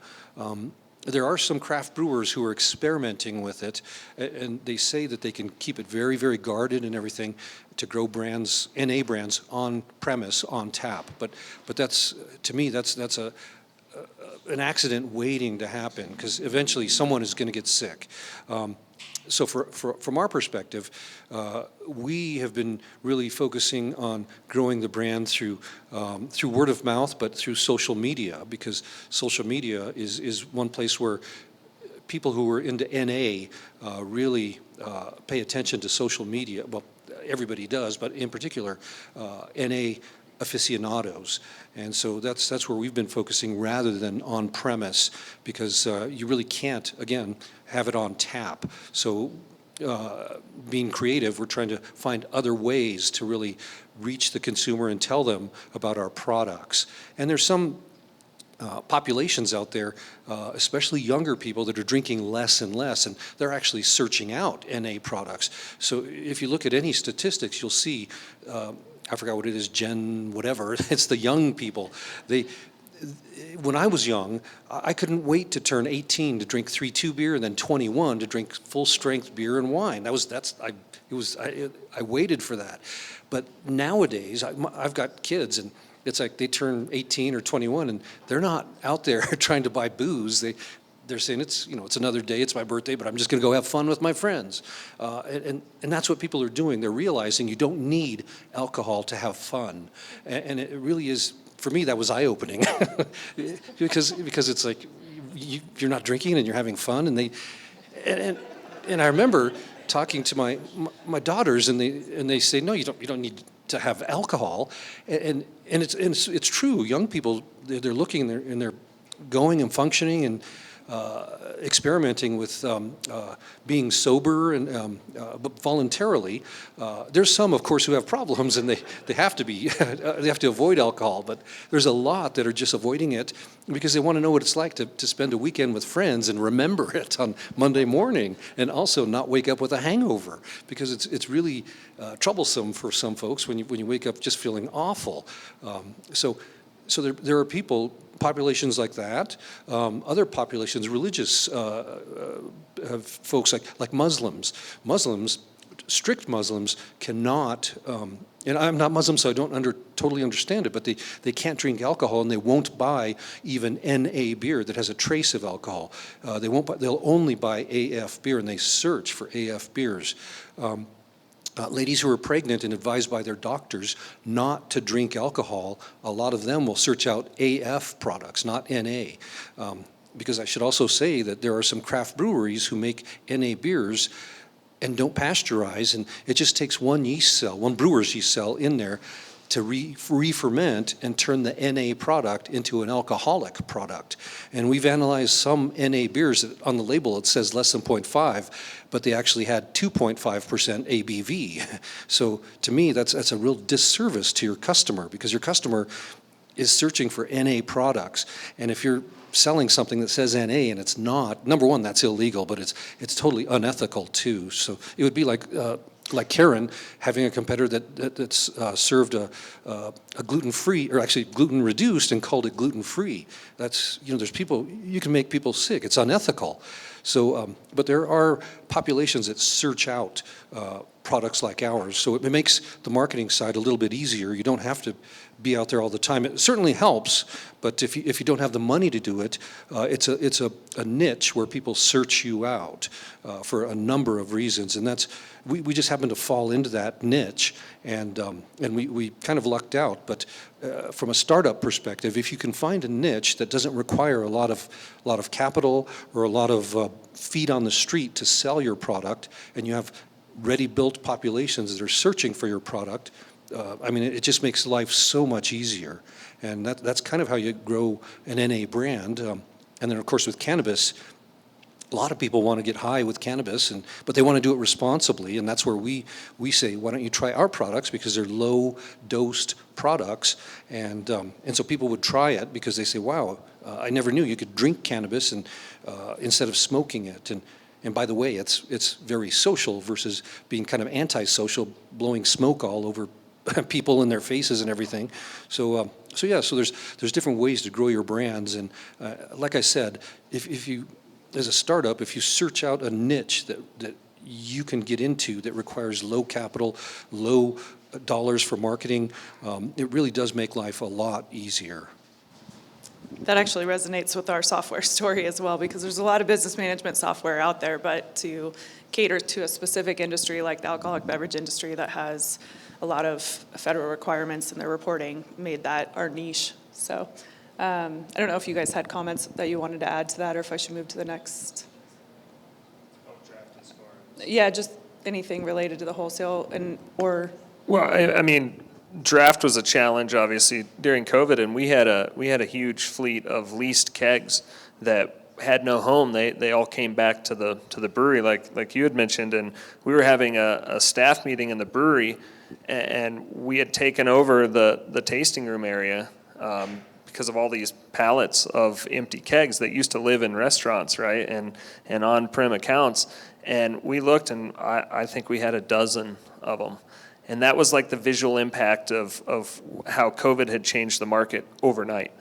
There are some craft brewers who are experimenting with it, and they say that they can keep it very, very guarded and everything to grow brands, NA brands, on premise, on tap. But that's, to me, that's an accident waiting to happen, because eventually someone is going to get sick. So from our perspective, we have been really focusing on growing the brand through word of mouth, but through social media, because social media is one place where people who are into NA really pay attention to social media. Well, everybody does, but in particular, NA aficionados. And so that's where we've been focusing rather than on premise, because you really can't, again, have it on tap. So being creative, we're trying to find other ways to really reach the consumer and tell them about our products. And there's some populations out there, especially younger people, that are drinking less and less, and they're actually searching out NA products. So if you look at any statistics, you'll see, I forgot what it is, Gen whatever, it's the young people. When I was young, I couldn't wait to turn 18 to drink 3.2 beer, and then 21 to drink full-strength beer and wine. I waited for that. But nowadays, I've got kids, and it's like they turn 18 or 21, and they're not out there trying to buy booze. They're saying it's another day, it's my birthday, but I'm just going to go have fun with my friends. And that's what people are doing. They're realizing you don't need alcohol to have fun. And it really is, for me, that was eye-opening. because it's like you're not drinking and you're having fun. And I remember talking to my daughters, and they say, no, you don't need to have alcohol. And it's true. Young people, they're looking and they're going and functioning and experimenting with being sober and but voluntarily. There's some, of course, who have problems, and they have to be they have to avoid alcohol. But there's a lot that are just avoiding it because they want to know what it's like to spend a weekend with friends and remember it on Monday morning, and also not wake up with a hangover, because it's really troublesome for some folks when you wake up just feeling awful. So there are populations like that. Other populations, religious folks like Muslims. Strict Muslims cannot, and I'm not Muslim, so I don't totally understand it, but they can't drink alcohol, and they won't buy even NA beer that has a trace of alcohol. They'll only buy AF beer, and they search for AF beers. Ladies who are pregnant and advised by their doctors not to drink alcohol, a lot of them will search out AF products, not NA. Because I should also say that there are some craft breweries who make NA beers and don't pasteurize, and it just takes one brewer's yeast cell in there to re-ferment and turn the NA product into an alcoholic product. And we've analyzed some NA beers that on the label it says less than 0.5, but they actually had 2.5% ABV. So to me, that's a real disservice to your customer, because your customer is searching for NA products. And if you're selling something that says NA and it's not, number one, that's illegal, but it's totally unethical too. So it would be like Karen having a competitor that's served a gluten-free, or actually gluten-reduced, and called it gluten-free. That's, there's people, you can make people sick. It's unethical. So, but there are populations that search out products like ours. So it makes the marketing side a little bit easier. You don't have to be out there all the time. It certainly helps, but if you don't have the money to do it, it's a niche where people search you out for a number of reasons, and that's we just happen to fall into that niche, and we kind of lucked out. But from a startup perspective, if you can find a niche that doesn't require a lot of capital or a lot of feet on the street to sell your product, and you have ready-built populations that are searching for your product, it just makes life so much easier. And that's kind of how you grow an NA brand. And then, of course, with cannabis, a lot of people want to get high with cannabis, but they want to do it responsibly. And that's where we say, why don't you try our products, because they're low-dosed products. And so people would try it because they say, wow, I never knew you could drink cannabis and instead of smoking it. And by the way, it's very social versus being kind of antisocial, blowing smoke all over people in their faces and everything. So there's different ways to grow your brands. And like I said, if you, as a startup, if you search out a niche that you can get into that requires low capital, low dollars for marketing, it really does make life a lot easier. That actually resonates with our software story as well, because there's a lot of business management software out there, but to cater to a specific industry like the alcoholic beverage industry that has a lot of federal requirements in their reporting made that our niche. So I don't know if you guys had comments that you wanted to add to that, or if I should move to the next. Yeah, just anything related to the wholesale or. Well, I mean, draft was a challenge, obviously, during COVID, and we had a huge fleet of leased kegs that had no home. They all came back to the brewery, like you had mentioned, and we were having a staff meeting in the brewery, and we had taken over the tasting room area because of all these pallets of empty kegs that used to live in restaurants, right, and on-prem accounts. And we looked, and I think we had a dozen of them. And that was like the visual impact of how COVID had changed the market overnight.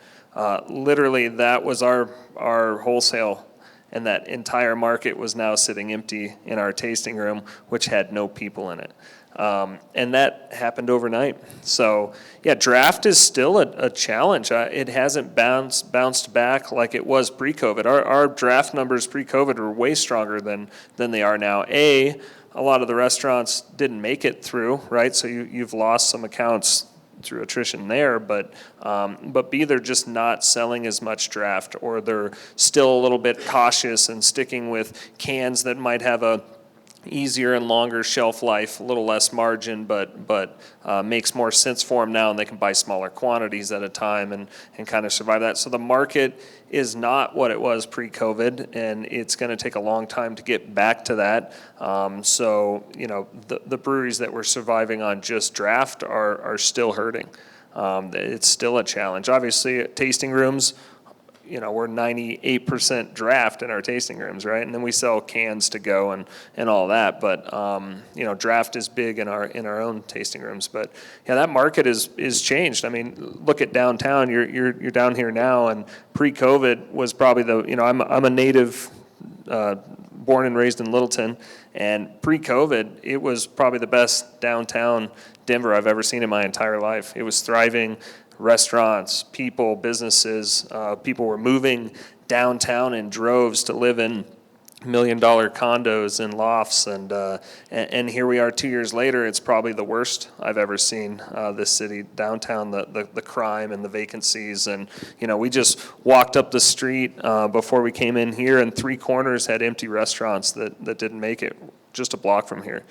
Literally, that was our wholesale, and that entire market was now sitting empty in our tasting room, which had no people in it. And that happened overnight. So, yeah, draft is still a challenge. It hasn't bounced back like it was pre-COVID. Our draft numbers pre-COVID were way stronger than they are now. A lot of the restaurants didn't make it through, right? So you've lost some accounts through attrition there, but B, they're just not selling as much draft, or they're still a little bit cautious and sticking with cans that might have a easier and longer shelf life, a little less margin, but makes more sense for them now, and they can buy smaller quantities at a time and kind of survive that. So the market is not what it was pre-COVID, and it's going to take a long time to get back to that. So, the breweries that were surviving on just draft are still hurting. It's still a challenge. Obviously, tasting rooms, we're 98% draft in our tasting rooms, right? And then we sell cans to go and all that. But draft is big in our own tasting rooms. But yeah, that market is changed. I mean, look at downtown. You're down here now, and pre-COVID was probably I'm a native, born and raised in Littleton, and pre-COVID it was probably the best downtown Denver I've ever seen in my entire life. It was thriving. Restaurants, people, businesses, people were moving downtown in droves to live in $1 million condos and lofts, and here we are 2 years later. It's probably the worst I've ever seen this city downtown. The crime and the vacancies, and we just walked up the street before we came in here, and 3 corners had empty restaurants that didn't make it, just a block from here.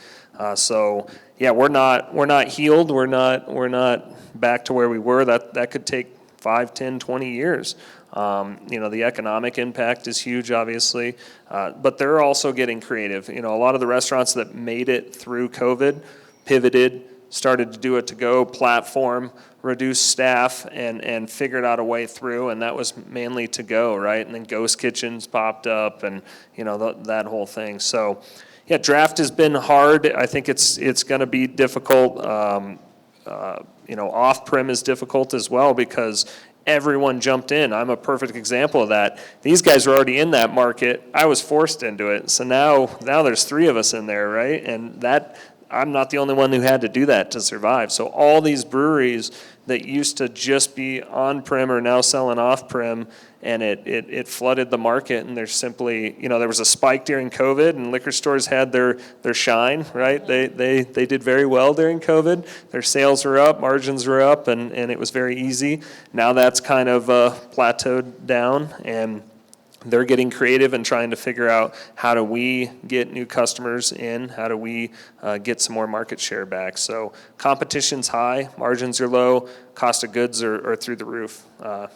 So yeah, we're not healed. We're not back to where we were. That could take 5, 10, 20 years. The economic impact is huge, obviously, but they're also getting creative. A lot of the restaurants that made it through COVID pivoted, started to do a to-go platform, reduced staff, and figured out a way through, and that was mainly to-go, right? And then ghost kitchens popped up, and that whole thing. So yeah, draft has been hard. I think it's going to be difficult. Off-prem is difficult as well because everyone jumped in. I'm a perfect example of that. These guys were already in that market. I was forced into it. So now there's 3 of us in there, right? And that I'm not the only one who had to do that to survive. So all these breweries that used to just be on-prem are now selling off-prem, and it flooded the market. And there's simply, there was a spike during COVID, and liquor stores had their shine, right? They did very well during COVID. Their sales were up, margins were up, and it was very easy. Now that's kind of plateaued down, and they're getting creative and trying to figure out, how do we get new customers in? How do we get some more market share back? So competition's high, margins are low, cost of goods are through the roof.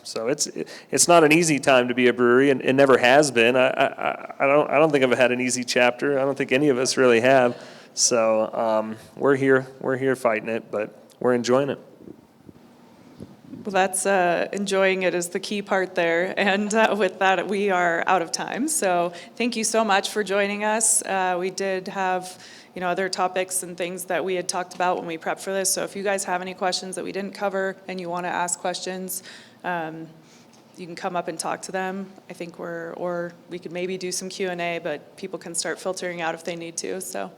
So it's not an easy time to be a brewery, and it never has been. I don't think I've had an easy chapter. I don't think any of us really have. So we're here fighting it, but we're enjoying it. Well, that's enjoying it is the key part there. And with that, we are out of time. So thank you so much for joining us. We did have, other topics and things that we had talked about when we prepped for this. So if you guys have any questions that we didn't cover and you want to ask questions, you can come up and talk to them. I think or we could maybe do some Q&A, but people can start filtering out if they need to. So.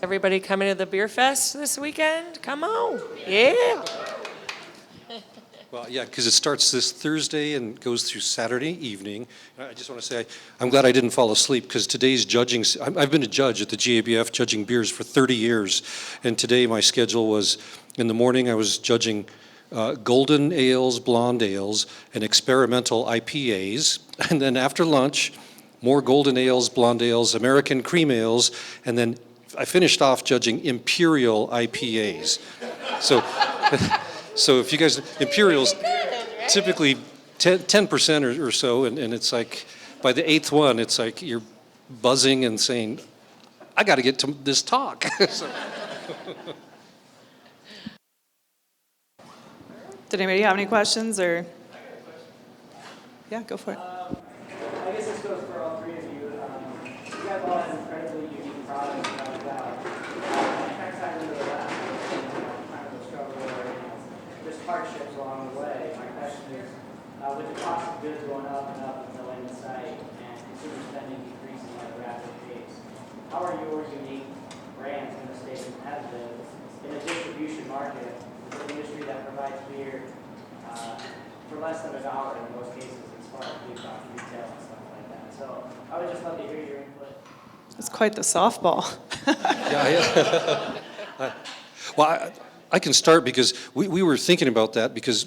Everybody coming to the Beer Fest this weekend? Come on. Yeah. Well, yeah, because it starts this Thursday and goes through Saturday evening. I just want to say, I'm glad I didn't fall asleep, because today's judging, I've been a judge at the GABF judging beers for 30 years, and today my schedule was, in the morning I was judging golden ales, blonde ales, and experimental IPAs, and then after lunch, more golden ales, blonde ales, American cream ales, and then I finished off judging imperial IPAs. So. So if you guys, Imperials, typically 10% or so, and it's like, by the 8th one, it's like you're buzzing and saying, I got to get to this talk. So. Did anybody have any questions, or? Yeah, go for it. I guess this goes for all three of you. You guys all have incredibly unique products without a doubt. And kind of ties into the last kind of the struggle or just hardships along the way. My question is, with the cost of goods going up and up until end of sight and consumer spending decreasing at a rapid pace, how are your unique brands going to stay competitive in a distribution market, an industry that provides beer for less than $1 in most cases, as far as we talk retail and stuff like that? So I would just love to hear your input. It's quite the softball. Well, I can start, because we were thinking about that, because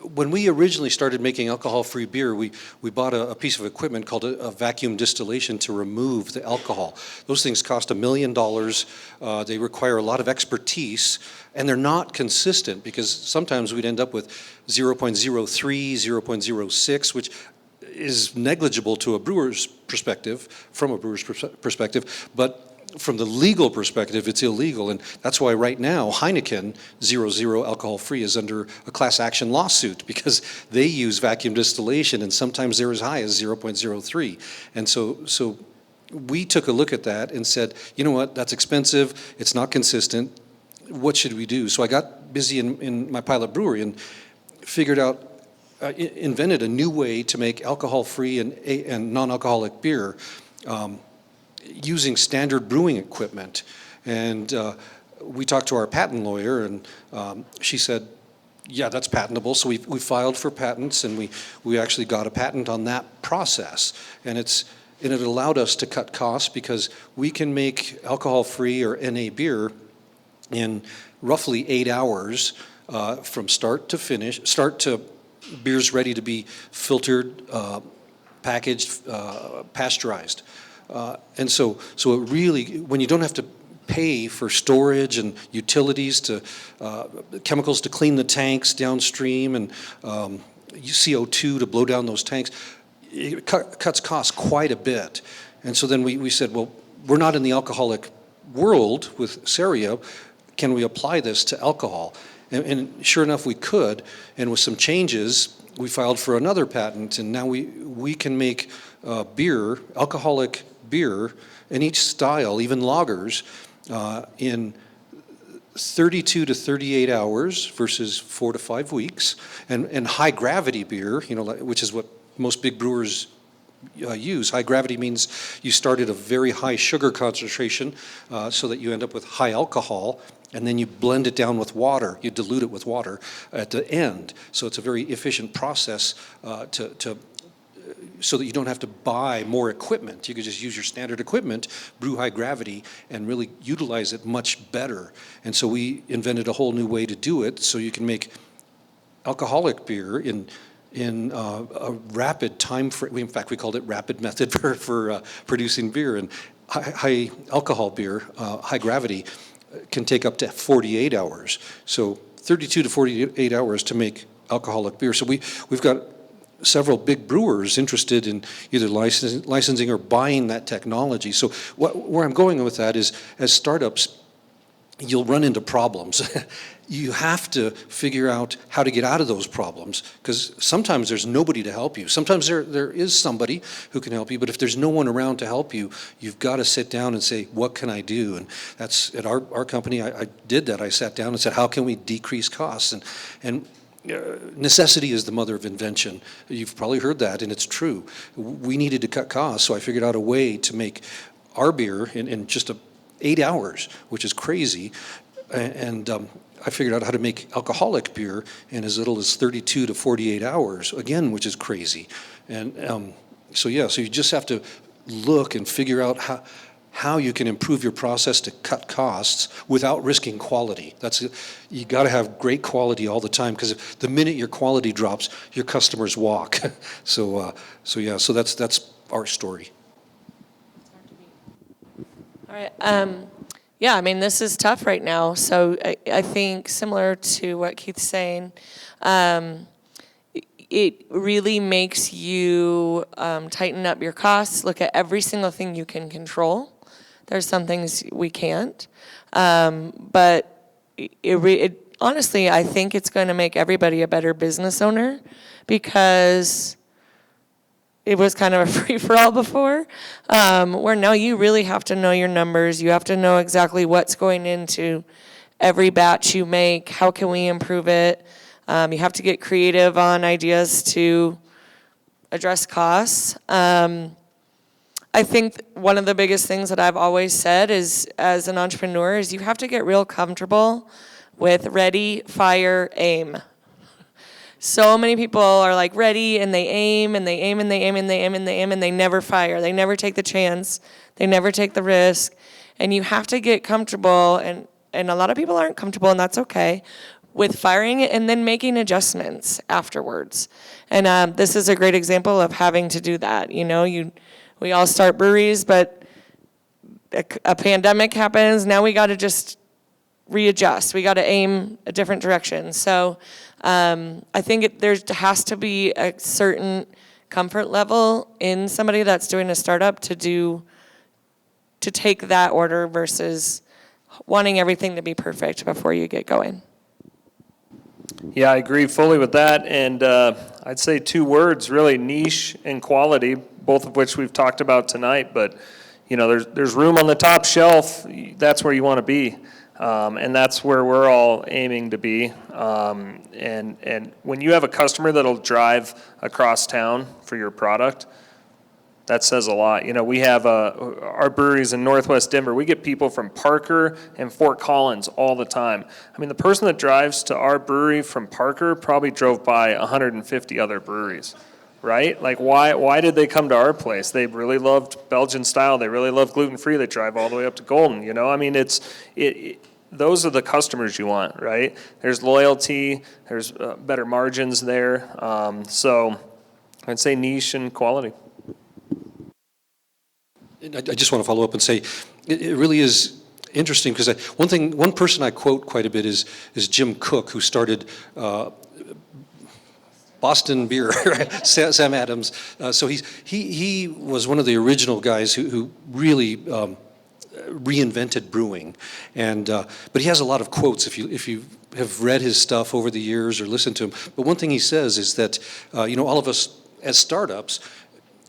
when we originally started making alcohol-free beer, we bought a piece of equipment called a vacuum distillation to remove the alcohol. Those things cost $1 million. They require a lot of expertise, and they're not consistent, because sometimes we'd end up with 0.03, 0.06, which is negligible to a brewer's perspective, from a brewer's perspective, but from the legal perspective, it's illegal, and that's why right now Heineken 0.0 alcohol-free is under a class action lawsuit, because they use vacuum distillation, and sometimes they're as high as 0.03. And so we took a look at that and said, you know what, that's expensive, it's not consistent, what should we do? So I got busy in my pilot brewery and figured out, invented a new way to make alcohol-free and non-alcoholic beer, using standard brewing equipment. And we talked to our patent lawyer, and she said, yeah, that's patentable. So we filed for patents, and we actually got a patent on that process. And it allowed us to cut costs, because we can make alcohol-free or NA beer in roughly 8 hours from start to finish, beer's ready to be filtered, packaged, pasteurized. And so it really, when you don't have to pay for storage and utilities to chemicals to clean the tanks downstream, and CO2 to blow down those tanks, it cuts costs quite a bit. And so then we said, well, we're not in the alcoholic world with Seria. Can we apply this to alcohol? And sure enough, we could. And with some changes, we filed for another patent, and now we can make beer, alcoholic beer, in each style, even lagers, in 32 to 38 hours versus 4 to 5 weeks, and high gravity beer, which is what most big brewers use. High gravity means you start at a very high sugar concentration, so that you end up with high alcohol, and then you blend it down with water. You dilute it with water at the end. So it's a very efficient process so that you don't have to buy more equipment. You could just use your standard equipment, brew high gravity, and really utilize it much better. And so we invented a whole new way to do it, so you can make alcoholic beer in a rapid time frame. In fact, we called it rapid method for producing beer. And high alcohol beer, high gravity, can take up to 48 hours. So 32 to 48 hours to make alcoholic beer. So we've got several big brewers interested in either licensing or buying that technology. So where I'm going with that is, as startups, you'll run into problems. You have to figure out how to get out of those problems, because sometimes there's nobody to help you. Sometimes there is somebody who can help you, but if there's no one around to help you, you've got to sit down and say, what can I do? And that's at our company. I did that. I sat down and said, how can we decrease costs? And necessity is the mother of invention. You've probably heard that, and it's true. We needed to cut costs, so I figured out a way to make our beer in just 8 hours, which is crazy. And I figured out how to make alcoholic beer in as little as 32 to 48 hours, again, which is crazy. And so you just have to look and figure out how you can improve your process to cut costs without risking quality. You got to have great quality all the time, because the minute your quality drops, your customers walk. So that's our story. All right. Yeah, I mean, this is tough right now. So I think similar to what Keith's saying, it really makes you tighten up your costs, look at every single thing you can control. There's some things we can't. But honestly, I think it's going to make everybody a better business owner, because it was kind of a free-for-all before, where now you really have to know your numbers. You have to know exactly what's going into every batch you make. How can we improve it? You have to get creative on ideas to address costs. I think one of the biggest things that I've always said is, as an entrepreneur, is you have to get real comfortable with ready, fire, aim. So many people are like ready, and they aim and they aim and they aim and they aim and they aim, and they never fire. They never take the chance. They never take the risk. And you have to get comfortable, and a lot of people aren't comfortable, and that's okay, with firing it and then making adjustments afterwards. And this is a great example of having to do that. We all start breweries, but a pandemic happens. Now we got to just readjust. We got to aim a different direction. So I think there has to be a certain comfort level in somebody that's doing a startup to take that order versus wanting everything to be perfect before you get going. Yeah, I agree fully with that. And I'd say 2 words, really: niche and quality, both of which we've talked about tonight. But, there's room on the top shelf. That's where you want to be. And that's where we're all aiming to be. And when you have a customer that'll drive across town for your product, that says a lot. We have our breweries in Northwest Denver. We get people from Parker and Fort Collins all the time. I mean, the person that drives to our brewery from Parker probably drove by 150 other breweries, right? Like, why did they come to our place? They really loved Belgian style. They really love gluten-free. They drive all the way up to Golden. I mean, those are the customers you want, right? There's loyalty. There's better margins there. So I'd say niche and quality. I just want to follow up and say it really is interesting, because one person I quote quite a bit is Jim Cook, who started Boston Beer, Sam Adams. So he was one of the original guys who really reinvented brewing, but he has a lot of quotes if you have read his stuff over the years or listened to him. But one thing he says is that all of us as startups,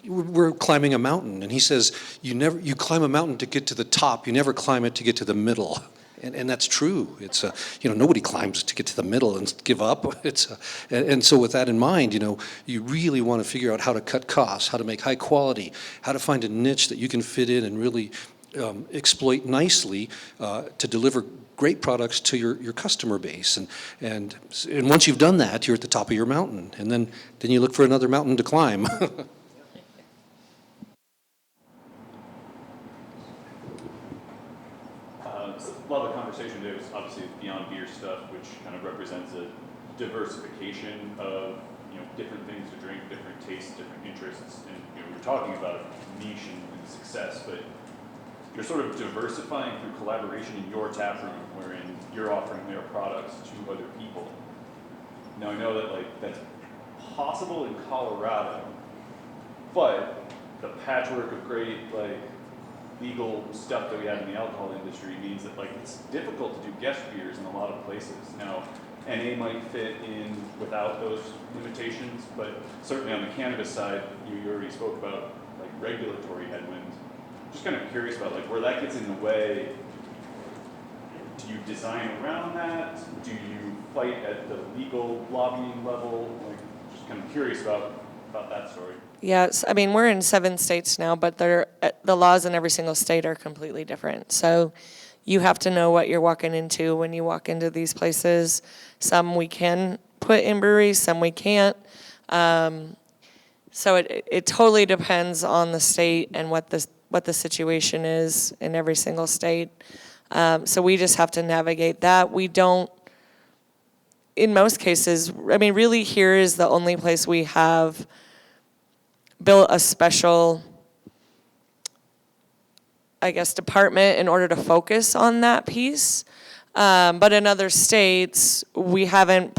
we're climbing a mountain, and he says you climb a mountain to get to the top. You never climb it to get to the middle, and that's true. It's nobody climbs to get to the middle and give up. And so with that in mind, you really want to figure out how to cut costs, how to make high quality, how to find a niche that you can fit in and really exploit nicely to deliver great products to your customer base. And once you've done that, you're at the top of your mountain, and then you look for another mountain to climb. A lot of the conversation today was obviously beyond beer stuff, which kind of represents a diversification of different things to drink, different tastes, different interests, and we're talking about niche and success, but you're sort of diversifying through collaboration in your tap room, wherein you're offering their products to other people. Now I know that that's possible in Colorado, but the patchwork of great legal stuff that we have in the alcohol industry means that it's difficult to do guest beers in a lot of places. Now, NA might fit in without those limitations, but certainly on the cannabis side, you already spoke about regulatory headwinds. Just kind of curious about where that gets in the way. Do you design around that? Do you fight at the legal lobbying level? Just kind of curious about that story. Yes, I mean, we're in 7 states now, but the laws in every single state are completely different. So you have to know what you're walking into when you walk into these places. Some we can put in breweries, some we can't. So it totally depends on the state and what the situation is in every single state. So we just have to navigate that. We don't, in most cases, I mean, really here is the only place we have built a special, I guess, department in order to focus on that piece. But in other states, we haven't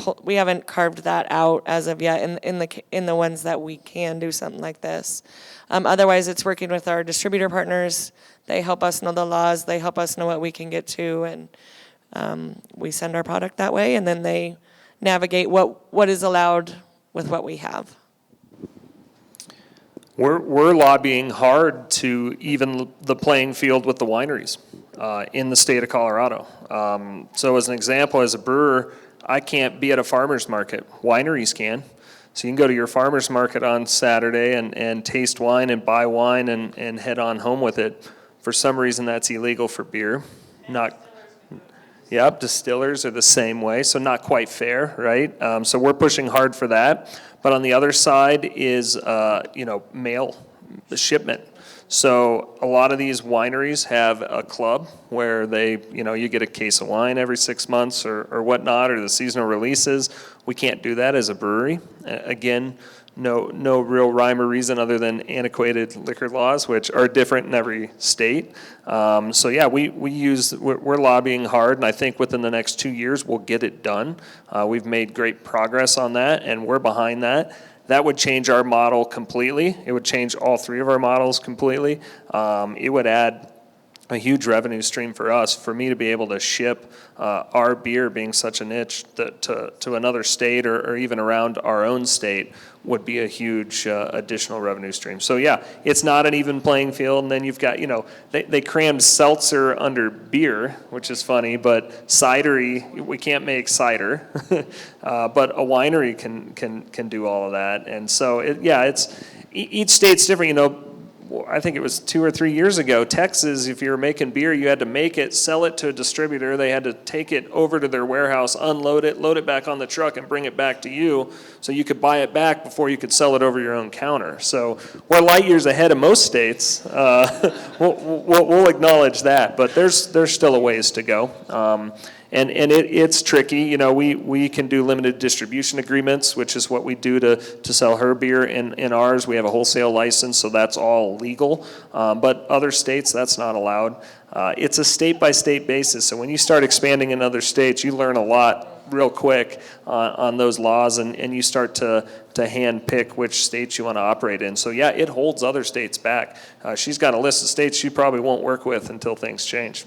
carved that out as of yet in the ones that we can do something like this. Otherwise, it's working with our distributor partners. They help us know the laws. They help us know what we can get to, and we send our product that way, and then they navigate what is allowed with what we have. We're lobbying hard to even the playing field with the wineries in the state of Colorado. So as an example, as a brewer, I can't be at a farmer's market. Wineries can. So you can go to your farmer's market on Saturday and taste wine and buy wine and head on home with it. For some reason, that's illegal for beer. Yep, distillers are the same way, so not quite fair, right? So we're pushing hard for that. But on the other side is, mail, the shipment. So a lot of these wineries have a club where they, you get a case of wine every 6 months or whatnot, or the seasonal releases. We can't do that as a brewery. Again, no real rhyme or reason other than antiquated liquor laws, which are different in every state. So yeah, we're lobbying hard, and I think within the next 2 years we'll get it done. We've made great progress on that, and we're behind that. That would change our model completely. It would change all 3 of our models completely. It would add a huge revenue stream for us, for me to be able to ship our beer, being such a niche, to another state or even around our own state would be a huge additional revenue stream. So yeah, it's not an even playing field. And then you've got, they crammed seltzer under beer, which is funny, but cidery, we can't make cider, but a winery can do all of that. And so each state's different. I think it was 2 or 3 years ago, Texas, if you were making beer, you had to make it, sell it to a distributor. They had to take it over to their warehouse, unload it, load it back on the truck, and bring it back to you so you could buy it back before you could sell it over your own counter. So we're light years ahead of most states. We'll acknowledge that, but there's still a ways to go. And it's tricky. We can do limited distribution agreements, which is what we do to sell her beer. In ours, we have a wholesale license, so that's all legal. But other states, that's not allowed. It's a state-by-state basis. So when you start expanding in other states, you learn a lot real quick on those laws, and you start to hand pick which states you want to operate in. So yeah, it holds other states back. She's got a list of states she probably won't work with until things change.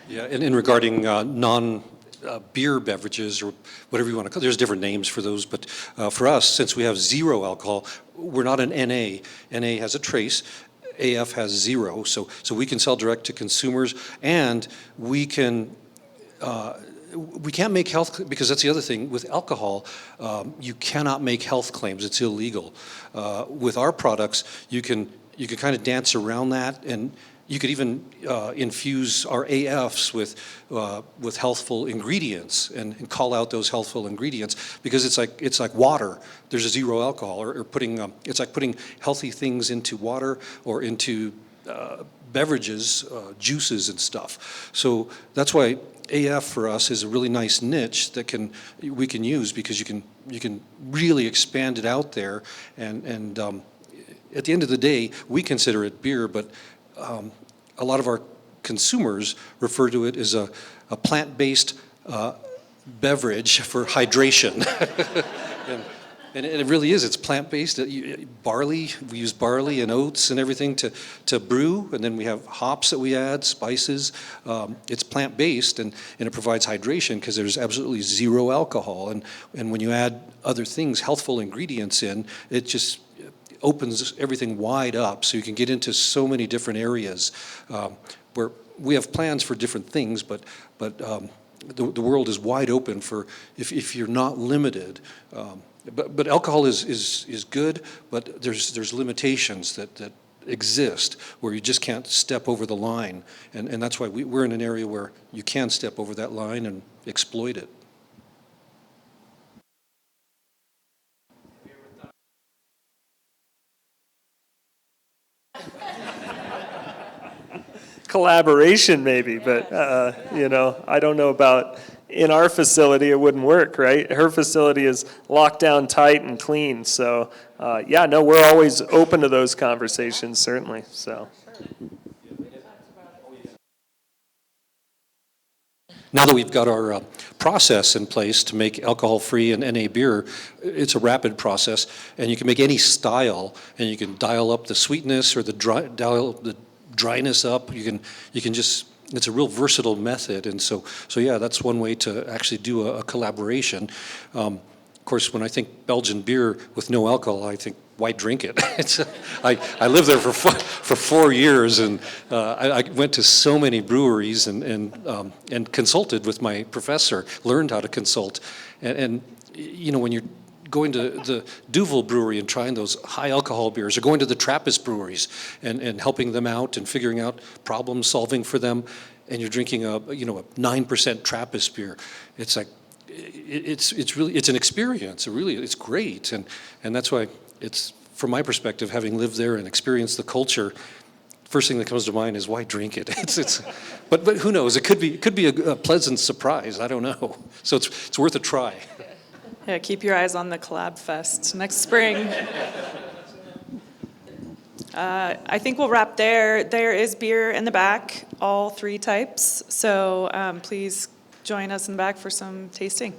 Yeah, and regarding non-beer beverages, or whatever you want to call it, there's different names for those, but for us, since we have 0 alcohol, we're not an NA. NA has a trace, AF has 0, so we can sell direct to consumers, and we can't make health, because that's the other thing, with alcohol, you cannot make health claims, it's illegal. With our products, you can kind of dance around that, and you could even infuse our AFs with healthful ingredients and call out those healthful ingredients, because it's like water. There's a 0 alcohol, or putting it's like putting healthy things into water or into beverages, juices and stuff. So that's why AF for us is a really nice niche that we can use, because you can really expand it out there, and at the end of the day, we consider it beer, but a lot of our consumers refer to it as a plant-based beverage for hydration. And it really is. It's plant-based. Barley, we use barley and oats and everything to brew, and then we have hops that we add, spices. It's plant-based, and it provides hydration because there's absolutely 0 alcohol. And when you add other things, healthful ingredients in, it just opens everything wide up, so you can get into so many different areas where we have plans for different things, but the world is wide open for if you're not limited. But alcohol is good, but there's limitations that exist where you just can't step over the line, and that's why we're in an area where you can step over that line and exploit it. Collaboration maybe, but, I don't know about, in our facility, it wouldn't work, right? Her facility is locked down tight and clean, so, we're always open to those conversations, certainly, so. Now that we've got our process in place to make alcohol-free and NA beer, it's a rapid process, and you can make any style, and you can dial up the sweetness or dial the dryness up. You can just, it's a real versatile method, and so yeah, that's one way to actually do a collaboration. Of course, when I think Belgian beer with no alcohol, I think, why drink it? I lived there for 4 years, and I went to so many breweries and consulted with my professor, learned how to consult, and when you're going to the Duvel brewery and trying those high alcohol beers, or going to the Trappist breweries and helping them out and figuring out problem solving for them, and you're drinking a 9% Trappist beer, it's like it's really an experience. It's great, and that's why it's, from my perspective, having lived there and experienced the culture, first thing that comes to mind is why drink it. But who knows? It could be a pleasant surprise. I don't know. So it's worth a try. Yeah, keep your eyes on the Collab Fest next spring. I think we'll wrap there. There is beer in the back, all 3 types. So please join us in the back for some tasting.